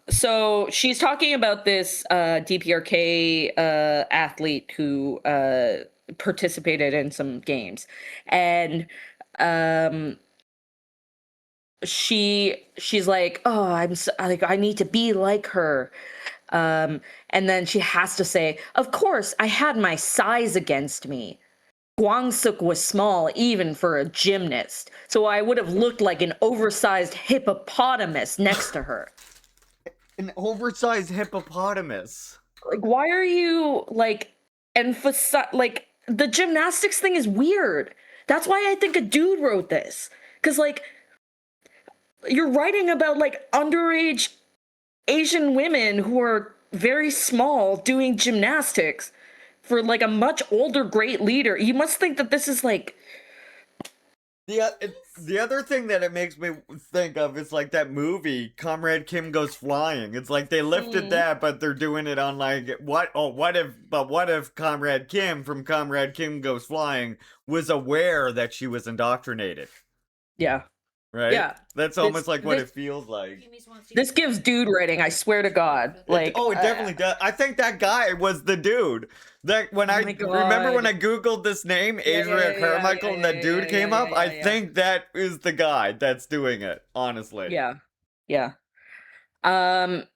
So she's talking about this DPRK athlete who participated in some games, and um, she's like, "Oh, like I need to be like her." And then she has to say, "Of course, I had my size against me. Guangsuk was small even for a gymnast, so I would have looked like an oversized hippopotamus next to her." An oversized hippopotamus. Like, why are you like emphasize like the gymnastics thing is weird. That's why I think a dude wrote this. Cause like you're writing about like underage Asian women who are very small doing gymnastics for like a much older great leader. You must think that this is like The other thing that it makes me think of is like that movie, Comrade Kim Goes Flying. It's like they lifted mm, that, but they're doing it on like what? Oh, what if Comrade Kim from Comrade Kim Goes Flying was aware that she was indoctrinated? yeah. Right? Yeah. That's This almost like what this it feels like. this gives dude writing, I swear to God. Like It definitely does. I think that guy was the dude. That when oh I my remember when God. I googled this name, Yeah, yeah, Adria yeah, yeah, Carmichael, yeah, and yeah, that dude yeah, yeah, came yeah, up. I yeah, yeah. think that is the guy that's doing it. Honestly, Yeah. Yeah. Um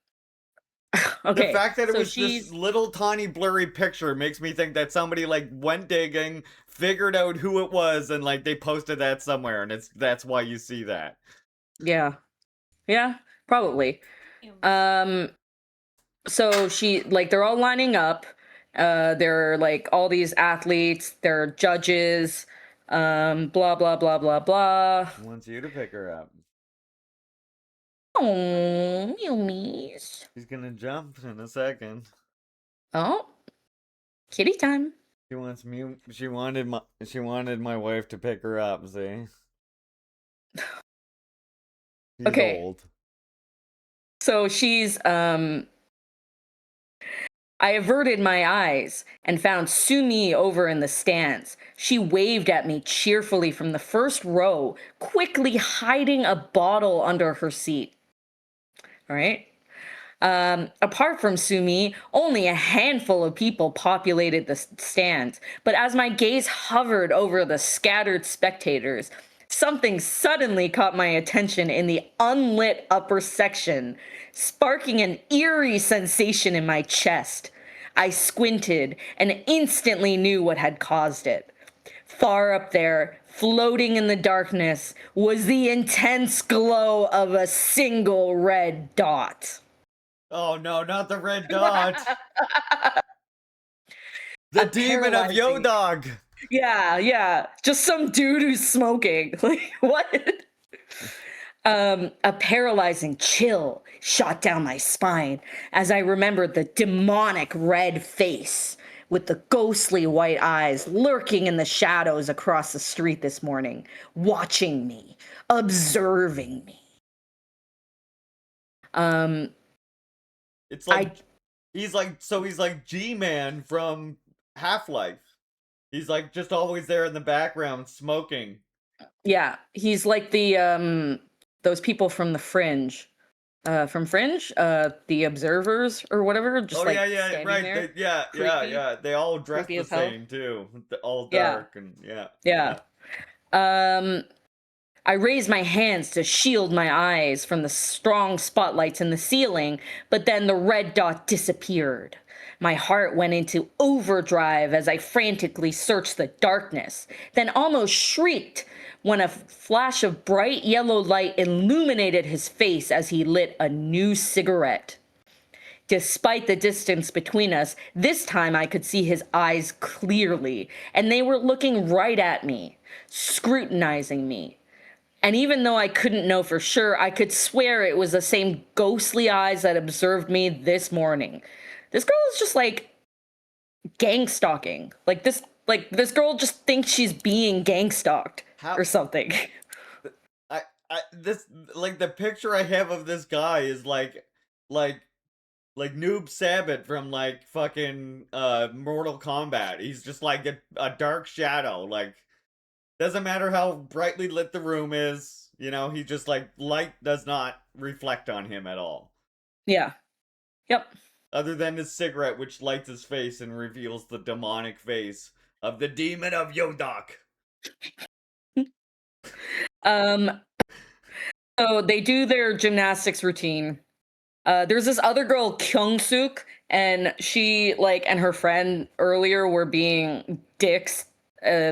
the okay. fact that it So was this she's little tiny blurry picture makes me think that somebody like went digging, figured out who it was, and like they posted that somewhere, and that's why you see that. yeah. Yeah, probably. Um so she like they're all lining up. They're like all these athletes, they're judges, blah blah blah blah blah. He wants you to pick her up. Oh, Yumis. She's gonna jump in a second. Oh, kitty time. She wants me. She wanted my wife to pick her up. See, she's Okay. old. So she's I averted my eyes and found Sumi over in the stands. She waved at me cheerfully from the first row, quickly hiding a bottle under her seat. All right. Apart from Sumi, only a handful of people populated the stands. But as my gaze hovered over the scattered spectators, something suddenly caught my attention in the unlit upper section, sparking an eerie sensation in my chest. I squinted and instantly knew what had caused it. Far up there, floating in the darkness, was the intense glow of a single red dot. Oh no, not the red dot. The A demon of paralyzing. Yodog. Yeah, yeah. Just some dude who's smoking. Like, what? A paralyzing chill shot down my spine as I remembered the demonic red face with the ghostly white eyes lurking in the shadows across the street this morning, watching me, observing me. Um, It's I like he's like G-Man from Half-Life. He's like just always there in the background smoking. yeah, he's like the those people from the Fringe. From Fringe, the observers or whatever, just Oh yeah, like yeah, standing right. there, creepy, Yeah. They all dress creepy the as hell. same too. All Yeah, dark and yeah, yeah. yeah. Um, I raised my hands to shield my eyes from the strong spotlights in the ceiling, but then the red dot disappeared. My heart went into overdrive as I frantically searched the darkness, then almost shrieked when a flash of bright yellow light illuminated his face as he lit a new cigarette. Despite the distance between us, this time I could see his eyes clearly, and they were looking right at me, scrutinizing me. And even though I couldn't know for sure, I could swear it was the same ghostly eyes that observed me this morning. This girl is just like gang stalking. Like this girl just thinks she's being gang stalked How or something. I this like the picture I have of this guy is like like Noob Sabbat from like fucking Mortal Kombat. He's just like a dark shadow. Like doesn't matter how brightly lit the room is, you know, he just like light does not reflect on him at all. Yeah. Yep. Other than his cigarette, which lights his face and reveals the demonic face of the demon of Yodak. Um so they do their gymnastics routine. There's this other girl, Kyung Suk, and she like and her friend earlier were being dicks,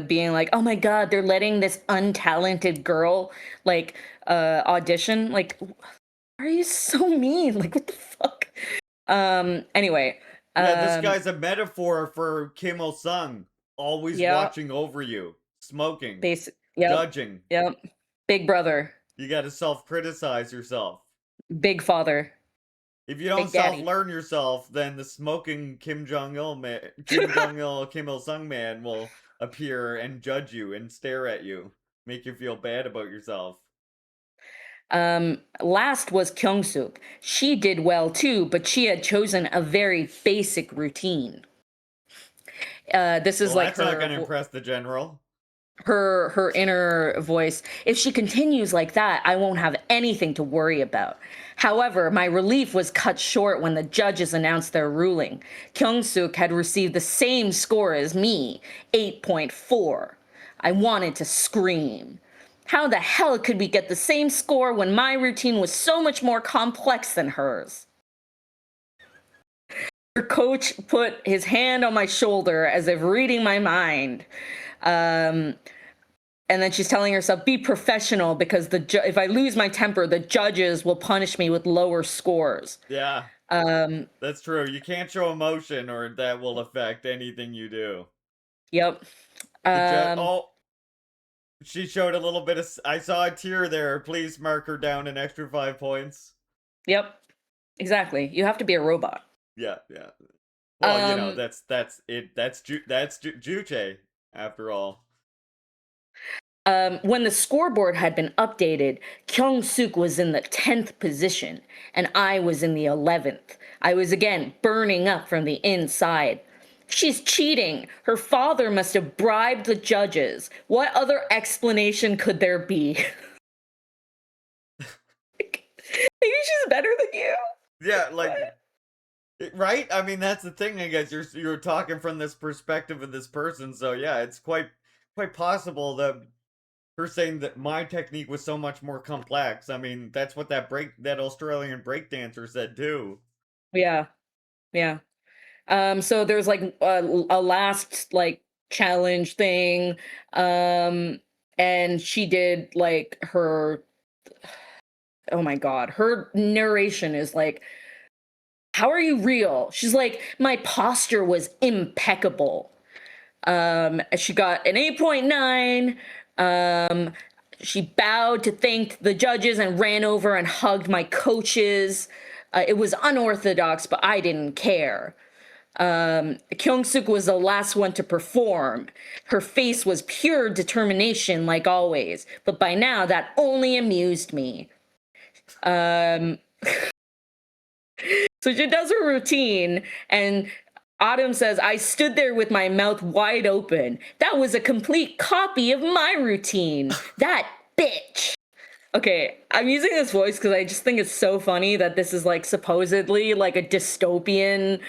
being like, "Oh my god, they're letting this untalented girl like audition." Like, why are you so mean? Like, what the fuck? Anyway, Yeah, this um, guy's a metaphor for Kim Il Sung, always yeah, watching over you, smoking, yep, judging. yep. Big brother, You gotta self criticize yourself. big father, If you don't big self daddy. learn yourself, then the smoking Kim Jong Il, Kim Il Sung man will appear and judge you and stare at you, make you feel bad about yourself. Last was Kyung-suk. She did well too, but she had chosen a very basic routine. This is Well, like that's not gonna impress the general. her inner voice. If she continues like that, I won't have anything to worry about. However, my relief was cut short when the judges announced their ruling. Kyung-suk had received the same score as me, 8.4. I wanted to scream. How the hell could we get the same score when my routine was so much more complex than hers? Her coach put his hand on my shoulder as if reading my mind. Um, and then she's telling herself, be professional because if I lose my temper, the judges will punish me with lower scores. Yeah, Um, that's true. You can't show emotion or that will affect anything you do. yep. The judge. Um, Oh, she showed a little bit of. I saw a tear there. Please mark her down an extra 5 points. yep. Exactly. You have to be a robot. Yeah, yeah. Well, you know, Um, that's it. That's Juche after all. when the scoreboard had been updated, Kyung Suk was in the 10th position, and I was in the 11th. I was again burning up from the inside. She's cheating. Her father must have bribed the judges. What other explanation could there be? Maybe she's better than you. Yeah, like What? right? I mean, that's the thing. I guess you're talking from this perspective of this person, so yeah, it's quite possible that her saying that my technique was so much more complex. I mean, that's what that Australian breakdancer said too. Yeah, yeah. So there's like a last like challenge thing, and she did like her. Oh my god, her narration is like, "How are you real?" She's like, "My posture was impeccable." She got an 8.9. Um, she bowed to thank the judges and ran over and hugged my coaches. It was unorthodox, but I didn't care. Kyung-suk was the last one to perform. Her face was pure determination, like always, but by now that only amused me. Um, So she does her routine, and Autumn says, I stood there with my mouth wide open. That was a complete copy of my routine. That bitch. Okay, I'm using this voice because I just think it's so funny that this is like supposedly like a dystopian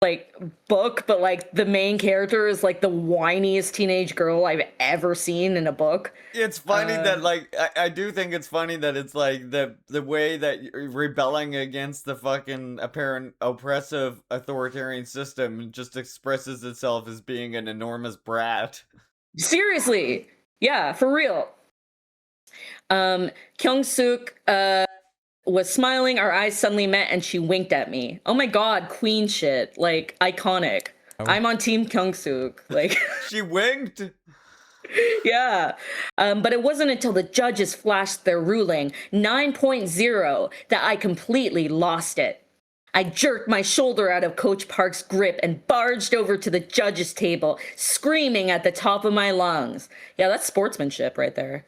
like book, but like the main character is like the whiniest teenage girl I've ever seen in a book. It's funny that like I do think it's funny that it's like the way that you're rebelling against the fucking apparent oppressive authoritarian system just expresses itself as being an enormous brat. Seriously. Yeah, for real. Kyung Suk was smiling, our eyes suddenly met, and she winked at me. Oh my god, queen shit. Like, iconic. I'm on Team Kyung Suk. Like, She winked. yeah. But it wasn't until the judges flashed their ruling, 9.0, that I completely lost it. I jerked my shoulder out of Coach Park's grip and barged over to the judges' table, screaming at the top of my lungs. Yeah, that's sportsmanship right there.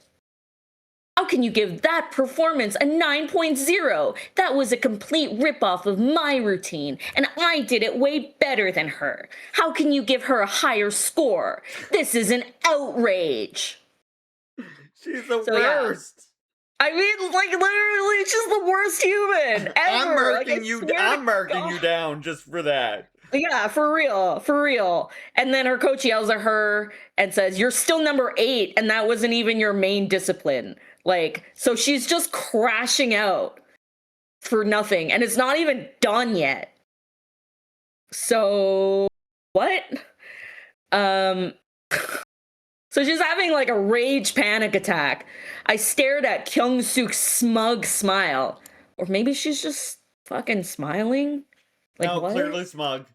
How can you give that performance a 9.0? That was a complete ripoff of my routine, and I did it way better than her. How can you give her a higher score? This is an outrage. She's the Yeah. worst. I mean, like, literally, she's the worst human ever. I'm marking Like, you. I'm marking you down just for that. Yeah, for real, for real. And then her coach yells at her and says, "You're still number 8, and that wasn't even your main discipline." Like, so she's just crashing out for nothing, and it's not even done yet. So, what? So she's having like a rage panic attack. I stared at Kyung Suk's smug smile. Or maybe she's just fucking smiling? Like, No, what? clearly smug.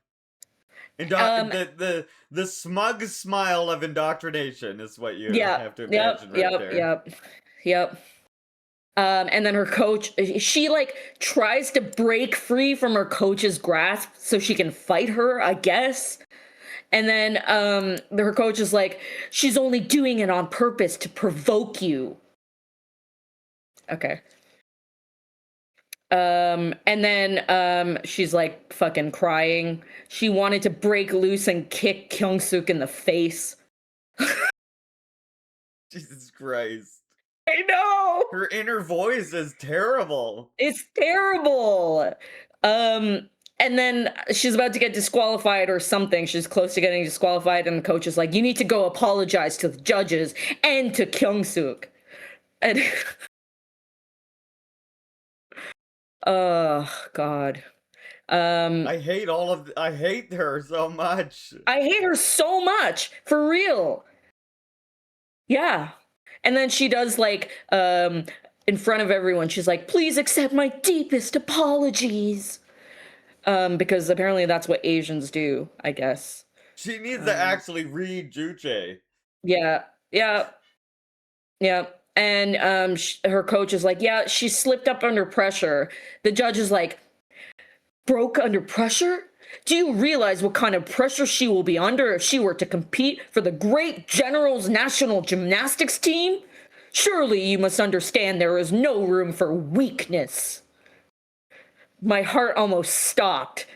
The smug smile of indoctrination is what you have to imagine there. Yep. And then her coach, she like tries to break free from her coach's grasp so she can fight her, I guess. And then her coach is like, she's only doing it on purpose to provoke you. Okay. And then she's like fucking crying. She wanted to break loose and kick Kyung Suk in the face. Jesus Christ. I know. Her inner voice is terrible. It's terrible. And then she's about to get disqualified or something. She's close to getting disqualified, and the coach is like, "You need to go apologize to the judges and to Kyung Suk." And oh God. I hate her so much. I hate her so much, for real. Yeah. And then she does like in front of everyone, she's like, "Please accept my deepest apologies." Because apparently that's what Asians do, I guess. She needs to actually read Juche. Yeah. And her coach is like, "Yeah, she slipped up under pressure." The judge is like, "Broke under pressure? Do you realize what kind of pressure she will be under if she were to compete for the great General's national gymnastics team? Surely you must understand there is no room for weakness." My heart almost stopped,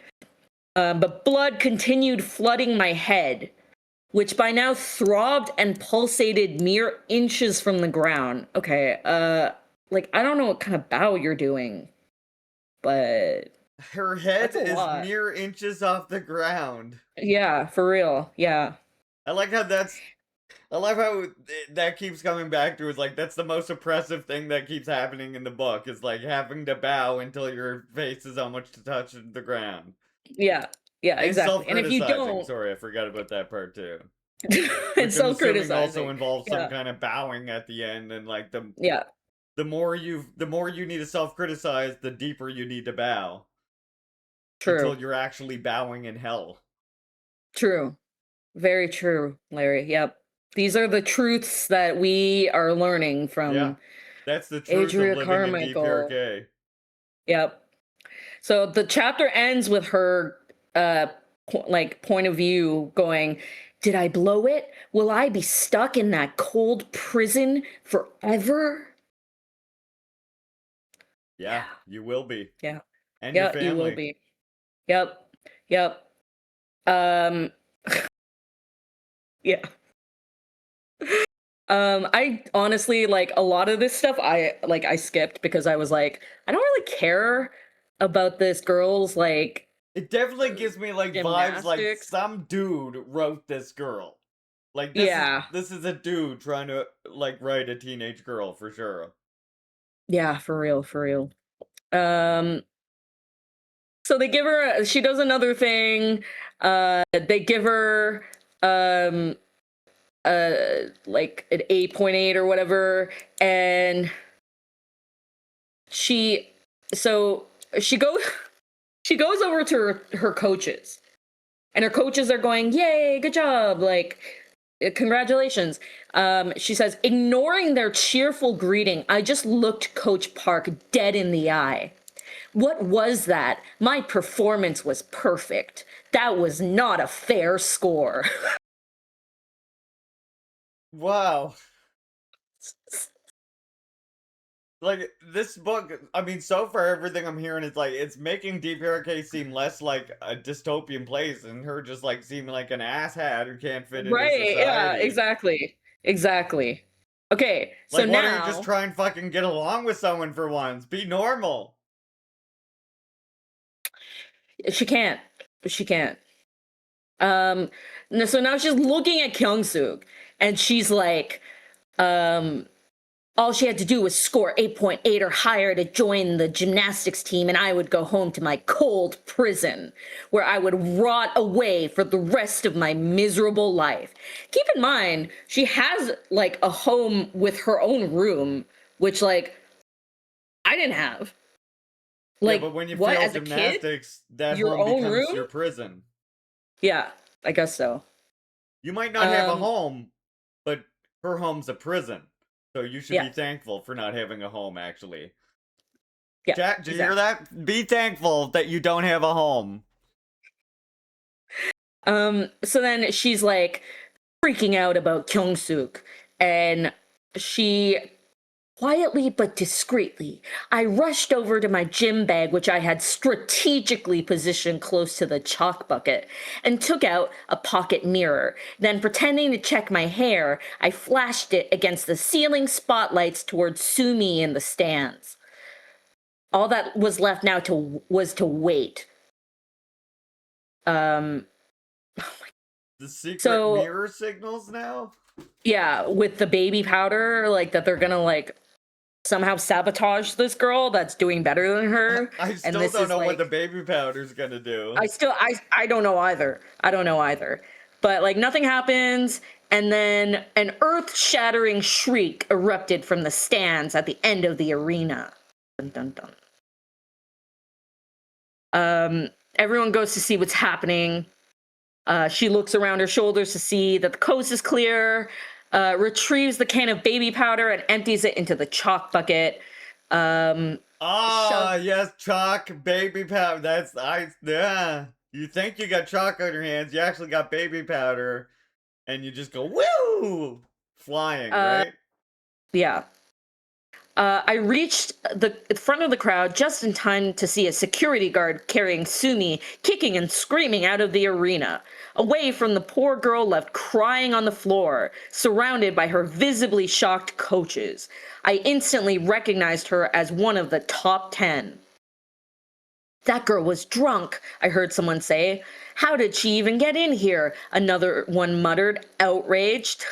but blood continued flooding my head, which by now throbbed and pulsated mere inches from the ground. Okay, like, I don't know what kind of bow you're doing, but her head is lot. mere inches off the ground. Yeah, for real. Yeah. I like how that keeps coming back to. Is like, that's the most oppressive thing that keeps happening in the book, is like having to bow until your face is almost to touch the ground. Yeah, exactly. And if you don't, sorry, I forgot about that part too. And self-criticizing also involves some kind of bowing at the end, and like the more you need to self-criticize, the deeper you need to bow. True. Until you're actually bowing in hell. True. Very true, Larry. Yep. These are the truths that we are learning from. That's the truth Adria of living Carmichael. in DPRK. Yep. So the chapter ends with her point of view going, "Did I blow it? Will I be stuck in that cold prison forever?" Yeah, you will be. Yeah. And your Yeah, you will family. be. Yep. Yep. Um yeah. I honestly like a lot of this stuff I skipped because I was like, I don't really care about this girl's like It definitely gives me like vibes like gymnastics. some dude wrote this girl. Like Yeah. this is a dude trying to like write a teenage girl for sure. Yeah, for real, for real. Um so they give her she does another thing. They give her um like an 8.8 or whatever, and she so she goes she goes over to her coaches, and her coaches are going, yay, good job, like congratulations. She says, ignoring their cheerful greeting, I just looked Coach Park dead in the eye. What was that? My performance was perfect. That was not a fair score. Wow. Like this book, I mean, so far everything I'm hearing is like it's making Deep Hurricane seem less like a dystopian place and her just like seeming like an asshat who can't fit into Right, yeah, society. exactly. Exactly. Okay, so Like, why don't you just now try and fucking get along with someone for once? Be normal. she can't. She can't. So now she's looking at Kyung-suk and she's like, um, all she had to do was score 8.8 or higher to join the gymnastics team, and I would go home to my cold prison, where I would rot away for the rest of my miserable life. Keep in mind, she has like a home with her own room, which like I didn't have. Yeah, Like but when you what? fail As a kid, gymnastics, that your home own becomes room? your prison. Yeah, I guess so. You might not have a Um, home, but her home's a prison. So you should yeah, be thankful for not having a home, actually. yeah, Chat, do you hear exactly. that? Be thankful that you don't have a home. So then she's like freaking out about Kyung-suk, and she quietly but discreetly, I rushed over to my gym bag, which I had strategically positioned close to the chalk bucket, and took out a pocket mirror. Then, pretending to check my hair, I flashed it against the ceiling spotlights towards Sumi in the stands. All that was left now was to wait. Um, The secret so mirror signals now? yeah, with the baby powder, like that they're gonna like somehow sabotage this girl that's doing better than her, I and still this don't is know what the like baby powder's gonna do. I don't know either. I don't know either. But like nothing happens, and then an earth-shattering shriek erupted from the stands at the end of the arena. Dun dun dun. Everyone goes to see what's happening. She looks around her shoulders to see that the coast is clear, retrieves the can of baby powder and empties it into the chalk bucket. Ah, Shove. yes, chalk, baby powder. Yeah. You think you got chalk on your hands, you actually got baby powder, and you just go, woo! Flying, Uh, right? yeah. I reached the front of the crowd just in time to see a security guard carrying Sumi kicking and screaming out of the arena, away from the poor girl left crying on the floor, surrounded by her visibly shocked coaches. I instantly recognized her as one of the top 10. That girl was drunk, I heard someone say. How did she even get in here? Another one muttered, outraged.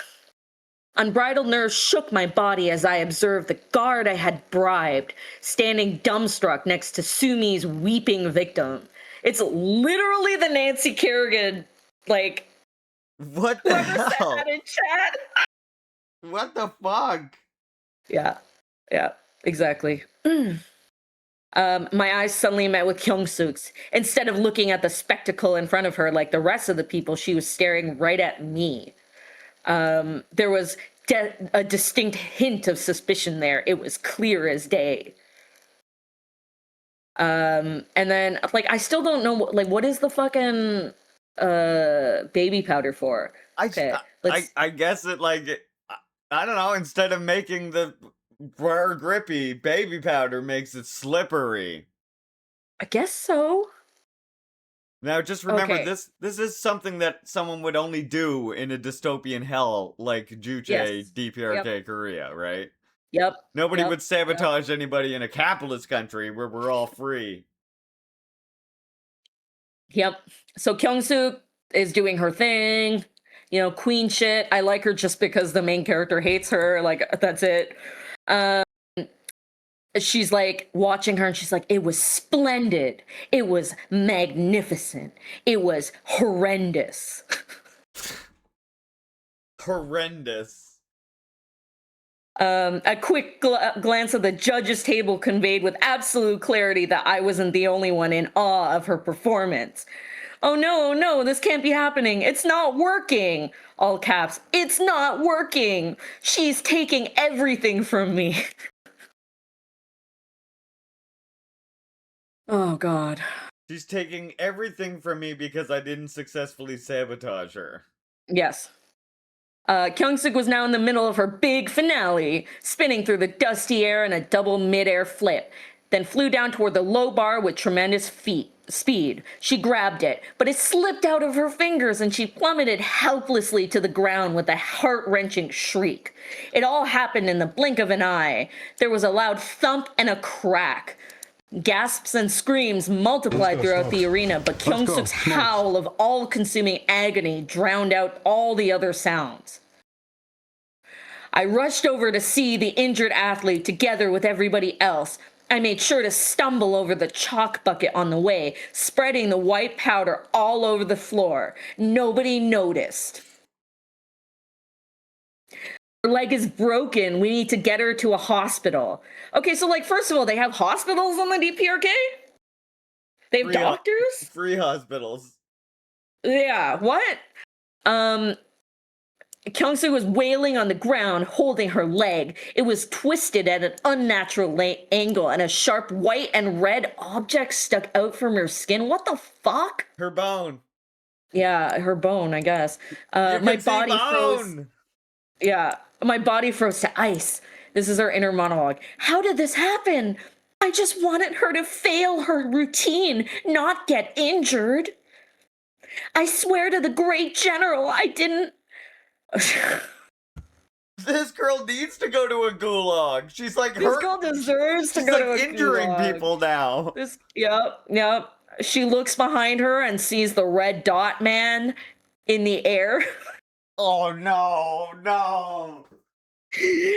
Unbridled nerves shook my body as I observed the guard I had bribed, standing dumbstruck next to Sumi's weeping victim. It's literally the Nancy Kerrigan, like, What the whoever said that hell? in chat. What the fuck? Yeah, yeah, exactly. My eyes suddenly met with Kyung-suk's. Instead of looking at the spectacle in front of her like the rest of the people, she was staring right at me. There was a distinct hint of suspicion there. It was clear as day. And then like I still don't know like what is the fucking baby powder for? I, Okay, I, let's I guess I don't know, instead of making the Rare grippy baby powder makes it slippery. I guess so. Now just remember Okay. this is something that someone would only do in a dystopian hell like Juche Yes. Yep. DPRK Korea, right? Yep. Nobody Yep. would Yep. sabotage anybody in a capitalist country where we're all free. Yep. So Kyung-suk is doing her thing, queen shit. I like her just because the main character hates her. Like, that's it. Um, she's like watching her and she's like, it was splendid. It was magnificent. It was horrendous. Horrendous. A quick glance at the judges' table conveyed with absolute clarity that I wasn't the only one in awe of her performance. Oh no, no, this can't be happening. It's not working. All caps. It's not working. She's taking everything from me. Oh God. She's taking everything from me because I didn't successfully sabotage her. Yes. Kyung-suk was now in the middle of her big finale, spinning through the dusty air in a double mid-air flip, then flew down toward the low bar with tremendous speed. She grabbed it, but it slipped out of her fingers and she plummeted helplessly to the ground with a heart-wrenching shriek. It all happened in the blink of an eye. There was a loud thump and a crack. Gasps and screams multiplied throughout the arena, but Kyung-suk's howl of all-consuming agony drowned out all the other sounds. I rushed over to see the injured athlete together with everybody else. I made sure to stumble over the chalk bucket on the way, spreading the white powder all over the floor. Nobody noticed. Her leg is broken. We need to get her to a hospital. Okay, so first of all, they have hospitals on the DPRK? They have doctors? Free hospitals. Yeah, what? Kyung-suk was wailing on the ground, holding her leg. It was twisted at an unnatural angle, and a sharp white and red object stuck out from her skin. What the fuck? Her bone. Yeah, her bone, I guess. My body froze. Yeah, my body froze to ice. This is her inner monologue. How did this happen? I just wanted her to fail her routine, not get injured. I swear to the great general, I didn't... This girl needs to go to a gulag. She's like this girl deserves to go to a injuring gulag. people now. Yep. She looks behind her and sees the red dot man in the air. Oh no.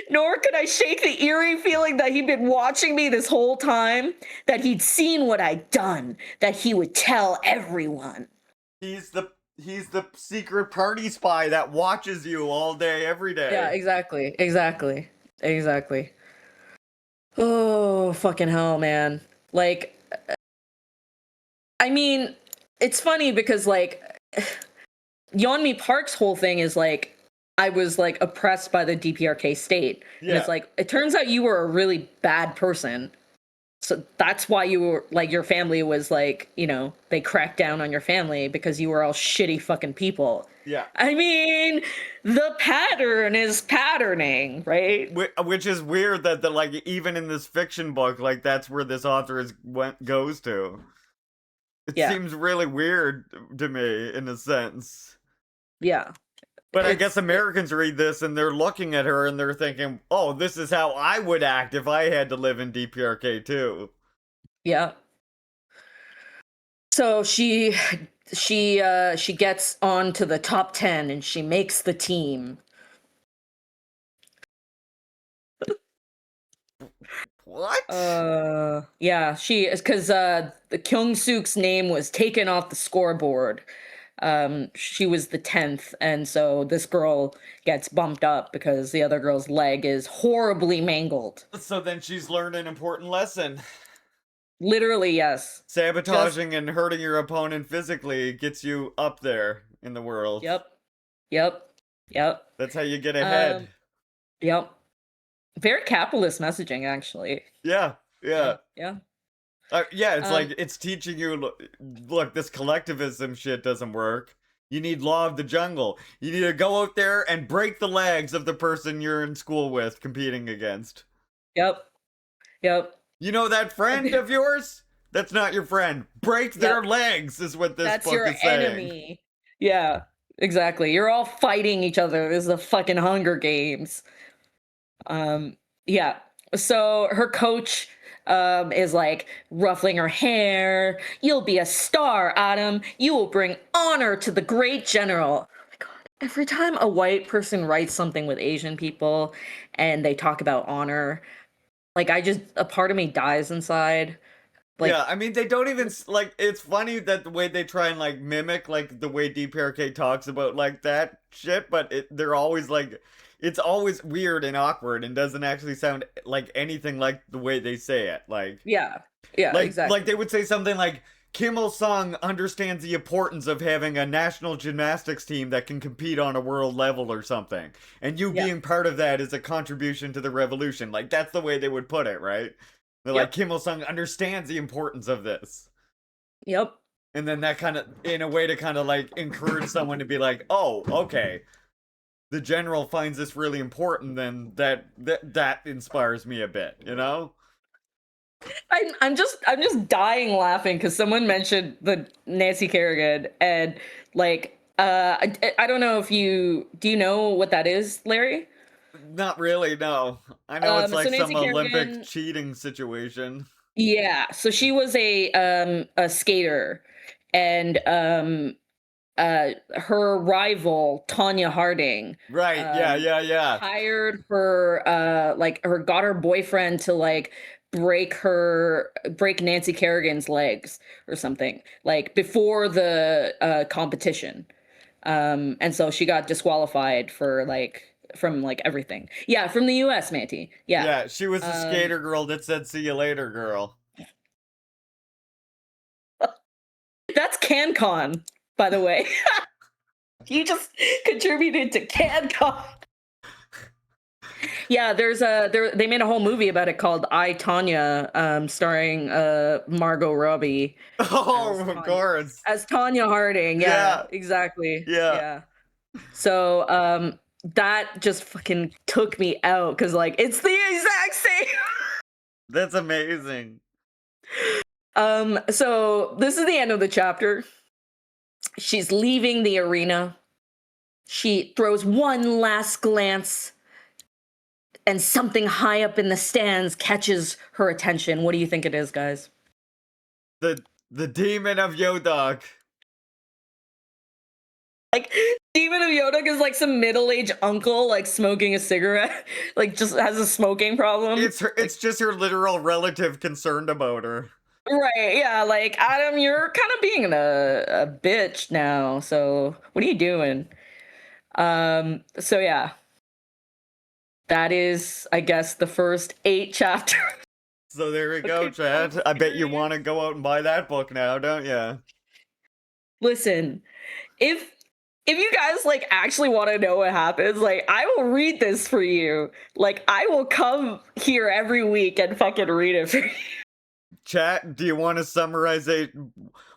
Nor could I shake the eerie feeling that he'd been watching me this whole time, that he'd seen what I'd done, that he would tell everyone. He's the secret party spy that watches you all day, every day. Yeah, exactly. Oh, fucking hell, man. I mean, it's funny because, Yeonmi Park's whole thing is, I was, oppressed by the DPRK state. Yeah. And it's it turns out you were a really bad person. So that's why you were, your family was, they cracked down on your family because you were all shitty fucking people. Yeah. I mean, the pattern is patterning, right? Which is weird that, even in this fiction book, that's where this author goes to. It seems really weird to me, in a sense. Yeah. But I guess Americans read this and they're looking at her and they're thinking, oh, this is how I would act if I had to live in DPRK too. Yeah. So she gets on to the top 10 and she makes the team. What? Yeah, she is, because the Kyung-suk's name was taken off the scoreboard. She was the 10th, and so this girl gets bumped up because the other girl's leg is horribly mangled. So then she's learned an important lesson. Literally, yes. Sabotaging and hurting your opponent physically gets you up there in the world. Yep. That's how you get ahead. Yep. Very capitalist messaging, actually. Yeah. Yeah. It's it's teaching you, look, this collectivism shit doesn't work. You need law of the jungle. You need to go out there and break the legs of the person you're in school with, competing against. Yep. Yep. You know that friend of yours? That's not your friend. Break Yep. their legs is what this That's book your is saying. enemy. Yeah, exactly. You're all fighting each other. This is the fucking Hunger Games. Um, yeah. So her coach is like ruffling her hair. You'll be a star, Adam. You will bring honor to the great general. Oh my God. Every time a white person writes something with Asian people and they talk about honor, like a part of me dies inside. Yeah, Like, I mean, they don't even like. It's funny that the way they try and like mimic like the way DPRK talks about like that shit, but they're always like, it's always weird and awkward and doesn't actually sound like anything like the way they say it. yeah. Yeah, Like they exactly. would say something like, Kim Il Sung understands the importance of having a national gymnastics team that can compete on a world level or something, and you Yeah. being part of that is a contribution to the revolution. Like that's the way they would put it, right? They're like, Yep. Kim Il Sung understands the importance of this. Yep. And then that kind of, in a way to kind of like encourage someone to be like, oh, okay, the general finds this really important, then that inspires me a bit, you know? I'm just dying laughing because someone mentioned the Nancy Kerrigan and like I don't know if you know what that is, Larry? Not really, no. I know it's So like some Nancy Olympic Kerrigan, cheating situation. yeah, so she was a skater, and her rival Tanya Harding Right, yeah, um yeah, yeah. hired her got her boyfriend to like break Nancy Kerrigan's legs or something like before the competition. And so she got disqualified for like from like everything. Yeah, from the US, Manty. Yeah. Yeah, she was the Um skater girl that said, see you later, girl. that's CanCon, by the way. You just contributed to CanCon. Yeah, they made a whole movie about it called I Tanya, starring Margot Robbie Oh, of course. as Tanya Harding. Yeah, Yeah, exactly. yeah. Yeah. So that just fucking took me out because like it's the exact same. That's amazing. So this is the end of the chapter. She's leaving the arena. She throws one last glance and something high up in the stands catches her attention. What do you think it is, guys? The demon of Yodok. Like Demon of Yodak is like some middle-aged uncle like smoking a cigarette, like just has a smoking problem. It's just her literal relative concerned about her. Right, yeah, like Adam, you're kind of being a bitch now. So what are you doing? So yeah, that is, I guess, the first 8 chapters. So there we go, Okay, Chad. I bet you want to go out and buy that book now, don't you? listen, if you guys like actually want to know what happens, like I will read this for you. Like I will come here every week and fucking read it for you. Chat, do you want to summarize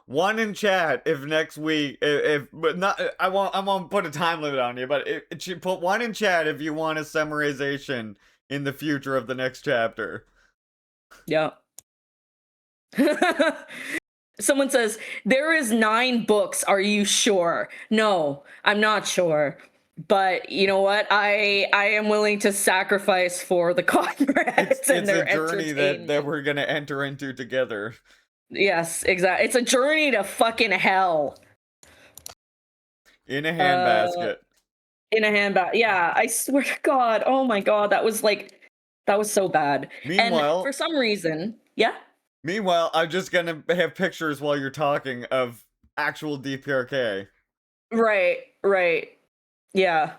one in chat if next week if but not I won't put a time limit on you, but put one in chat if you want a summarization in the future of the next chapter. Yeah. Someone says, there is 9 books. Are you sure? No, I'm not sure. But you know what? I am willing to sacrifice for the comrades and It's a their journey that entertainment. we're gonna enter into together. Yes, exactly. It's a journey to fucking hell. In a Uh, handbasket. in a handbag. Yeah, I swear to God. Oh my God, that was so bad. And for Meanwhile, some reason, yeah. I'm just gonna have pictures while you're talking of actual DPRK. Right, right. Yeah.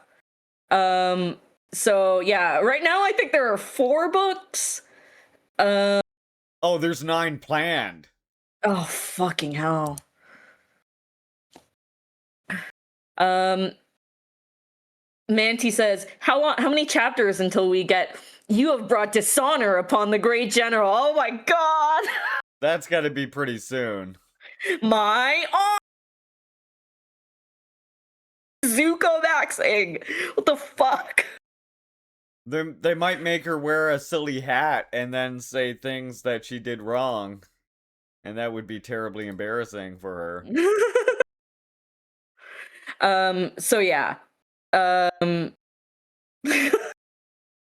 Um, so yeah, right now I think there are 4 books. Uh, Oh, there's 9 planned. oh fucking hell. Um, Manti says, how many chapters until we get you have brought dishonor upon the great general. Oh my God. That's gotta be pretty soon. My Zuko Maxing. What the fuck? They might make her wear a silly hat and then say things that she did wrong, and that would be terribly embarrassing for her. So yeah. Um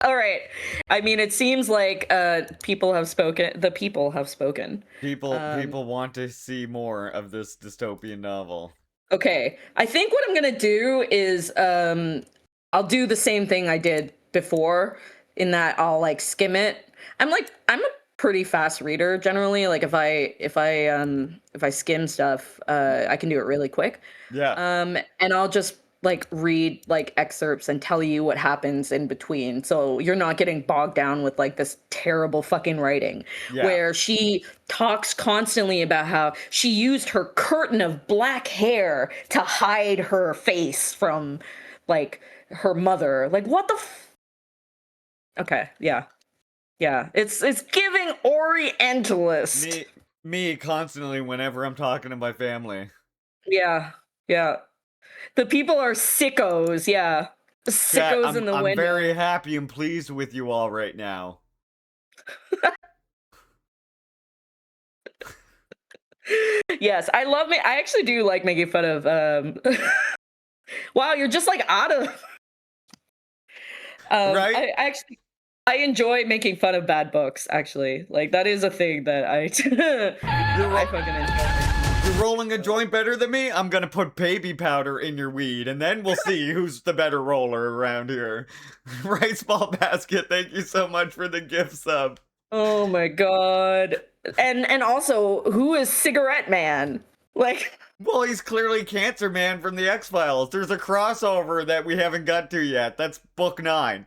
all right. I mean, it seems like people have spoken. The people have spoken. People want to see more of this dystopian novel. Okay. I think what I'm going to do is I'll do the same thing I did before in that I'll like skim it. I'm a pretty fast reader generally. Like if I skim stuff, I can do it really quick. Yeah. And I'll just like read like excerpts and tell you what happens in between. So you're not getting bogged down with like this terrible fucking writing where she talks constantly about how she used her curtain of black hair to hide her face from like her mother. Like what the Okay, yeah. Yeah, it's giving Orientalist. Me constantly whenever I'm talking to my family. Yeah. Yeah. The people are sickos, yeah. Sickos in the window. I'm very happy and pleased with you all right now. Yes, I actually do like making fun of Wow, you're just like out of right? I enjoy making fun of bad books, actually. Like that is a thing that I I fucking enjoy. You're rolling a joint better than me? I'm gonna put baby powder in your weed, and then we'll see who's the better roller around here. Rice Ball Basket, thank you so much for the gift sub. Oh my god. And also, who is Cigarette Man? Like well, he's clearly Cancer Man from the X-Files. There's a crossover that we haven't got to yet. That's book 9.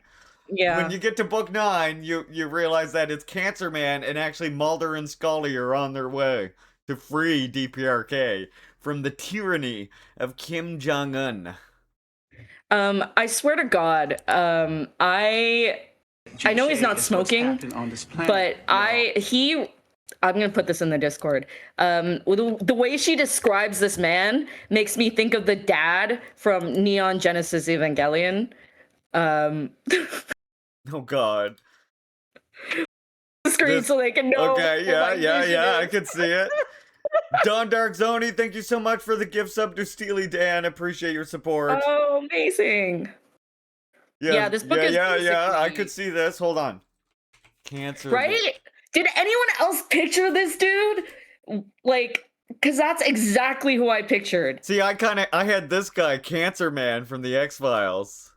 Yeah. When you get to book 9, you realize that it's Cancer Man and actually Mulder and Scully are on their way to free DPRK from the tyranny of Kim Jong-un. I swear to God, I know he's not smoking, but I'm gonna put this in the Discord. The way she describes this man makes me think of the dad from Neon Genesis Evangelion. Oh God. The screen so they can know. Okay, yeah, I can see it. Don Dark Zoni, thank you so much for the gift sub to Steely Dan. Appreciate your support. Oh, amazing. Yeah, this book is I could see this. Hold on. Cancer. Right? Did anyone else picture this dude? Like, because that's exactly who I pictured. See, I had this guy, Cancer Man from the X-Files.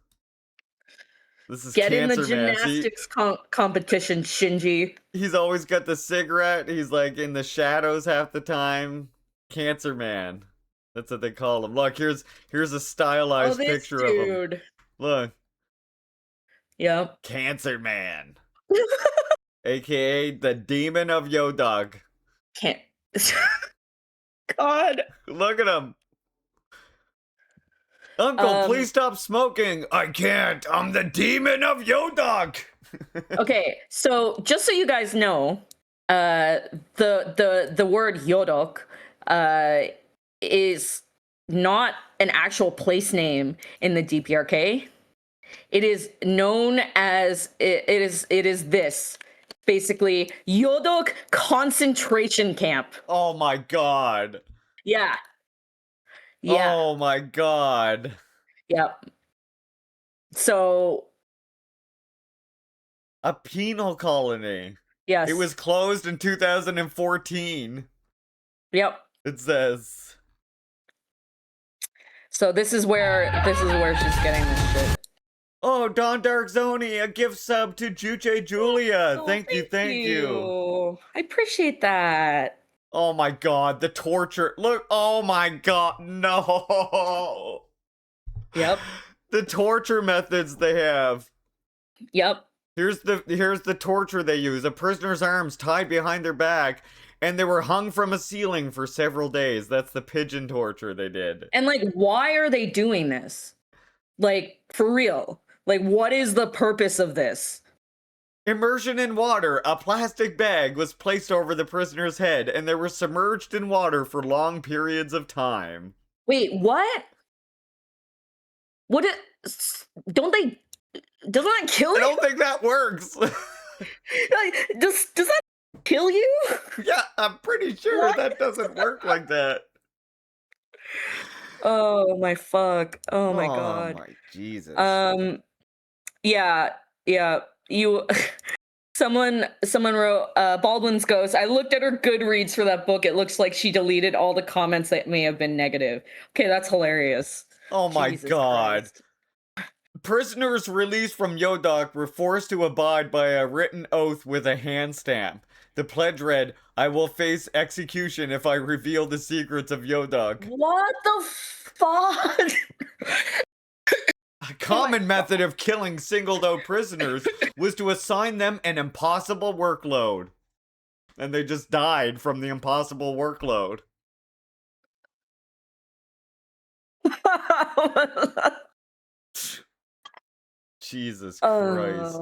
This is Get in the Cancer gymnastics competition, Shinji. He's always got the cigarette. He's like in the shadows half the time. Cancer Man. That's what they call him. Look, here's a stylized picture of him. Look. Yep. Cancer Man. AKA the Demon of Yodog. Can't. God. Look at him. Uncle, please stop smoking. I can't. I'm the Demon of Yodog. Okay, so just so you guys know, the word Yodok is not an actual place name in the DPRK. It is known as it is this. Basically, Yodok concentration camp. Oh my God. Yeah. Yeah. Oh my God. Yep. So. A penal colony. Yes. It was closed in 2014. Yep. It says. So this is where she's getting this shit. Oh, Don Dark Zoni, a gift sub to Juche Julia. Oh, thank you. I appreciate that. Oh my God, the torture. Look, oh my God, no. Yep. The torture methods they have. Yep. Here's the torture they use. A prisoner's arms tied behind their back, and they were hung from a ceiling for several days. That's the pigeon torture they did. And like, why are they doing this? Like, for real. Like, what is the purpose of this? Immersion in water. A plastic bag was placed over the prisoner's head, and they were submerged in water for long periods of time. Wait, what? Don't they... Doesn't that kill I you? don't think that works. Like, does that kill you? Yeah, I'm pretty sure What? that doesn't work like that. Oh my fuck. Oh my Oh god. my Jesus. Um yeah, yeah. You someone wrote Baldwin's Ghost. I looked at her Goodreads for that book. It looks like she deleted all the comments that may have been negative. Okay, that's hilarious. Oh my Jesus God. Christ. Prisoners released from Yodok were forced to abide by a written oath with a hand stamp. The pledge read, I will face execution if I reveal the secrets of Yodok. What the fuck? A common method of killing singled out prisoners was to assign them an impossible workload. And they just died from the impossible workload. Jesus Christ.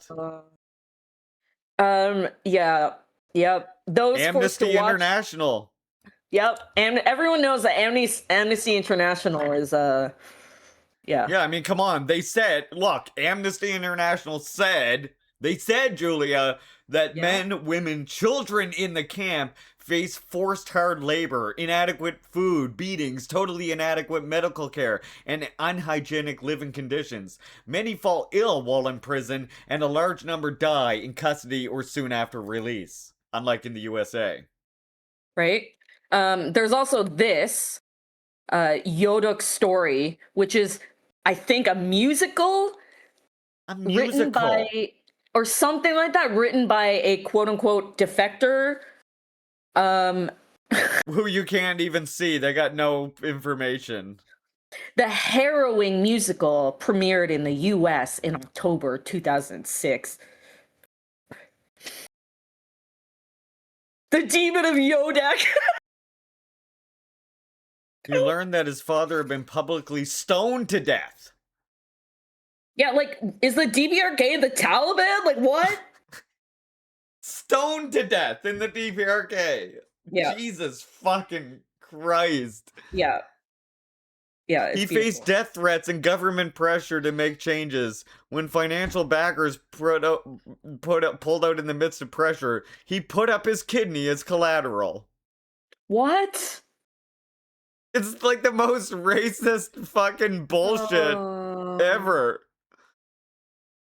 Yeah. Yep. Those forced to Amnesty watch. International. Yep. And everyone knows that Amnesty International is yeah. Yeah, I mean, come on. They said, look, Amnesty International said, Julia, that Yeah. men, women, children in the camp face forced hard labor, inadequate food, beatings, totally inadequate medical care, and unhygienic living conditions. Many fall ill while in prison, and a large number die in custody or soon after release, unlike in the USA. Right? There's also this Yodok story, which is, I think, a musical A written musical. by, or something like that, written by a quote unquote defector. Who you can't even see. They got no information. The harrowing musical premiered in the US in October 2006. The Demon of Yodak. He learned that his father had been publicly stoned to death. Yeah, like, is the DBRK the Taliban? Like, what? Stoned to death in the DPRK. Yeah. Jesus fucking Christ. Yeah. Yeah, it's He beautiful. faced death threats and government pressure to make changes. When financial backers pulled out in the midst of pressure, he put up his kidney as collateral. What? It's like the most racist fucking bullshit ever.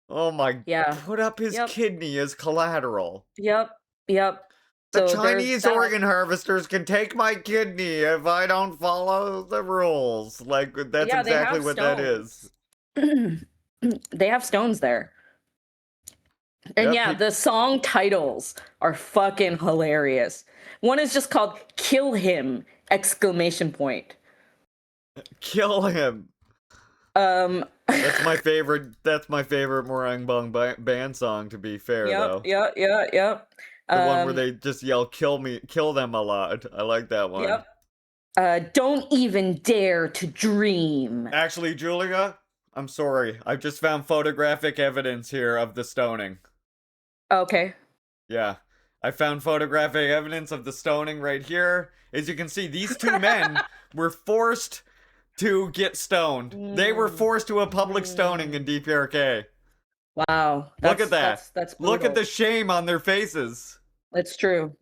Oh my. Yeah. Put up his kidney as collateral. Yep. The So Chinese organ harvesters can take my kidney if I don't follow the rules. Like, that's Yeah, exactly what that is. They have stones there. And Yep, the song titles are fucking hilarious. One is just called Kill Him! Exclamation point. Kill him. That's my favorite Morang Bong band song, to be fair, though. Yep. The one where they just yell, kill them a lot. I like that one. Yep. Don't even dare to dream. Actually, Julia, I'm sorry. I've just found photographic evidence here of the stoning. Okay. Yeah. I found photographic evidence of the stoning right here. As you can see, these two men were forced to get stoned. They were forced to a public stoning in DPRK. Wow. Look at that. That's Look at brutal. the shame on their faces. It's true.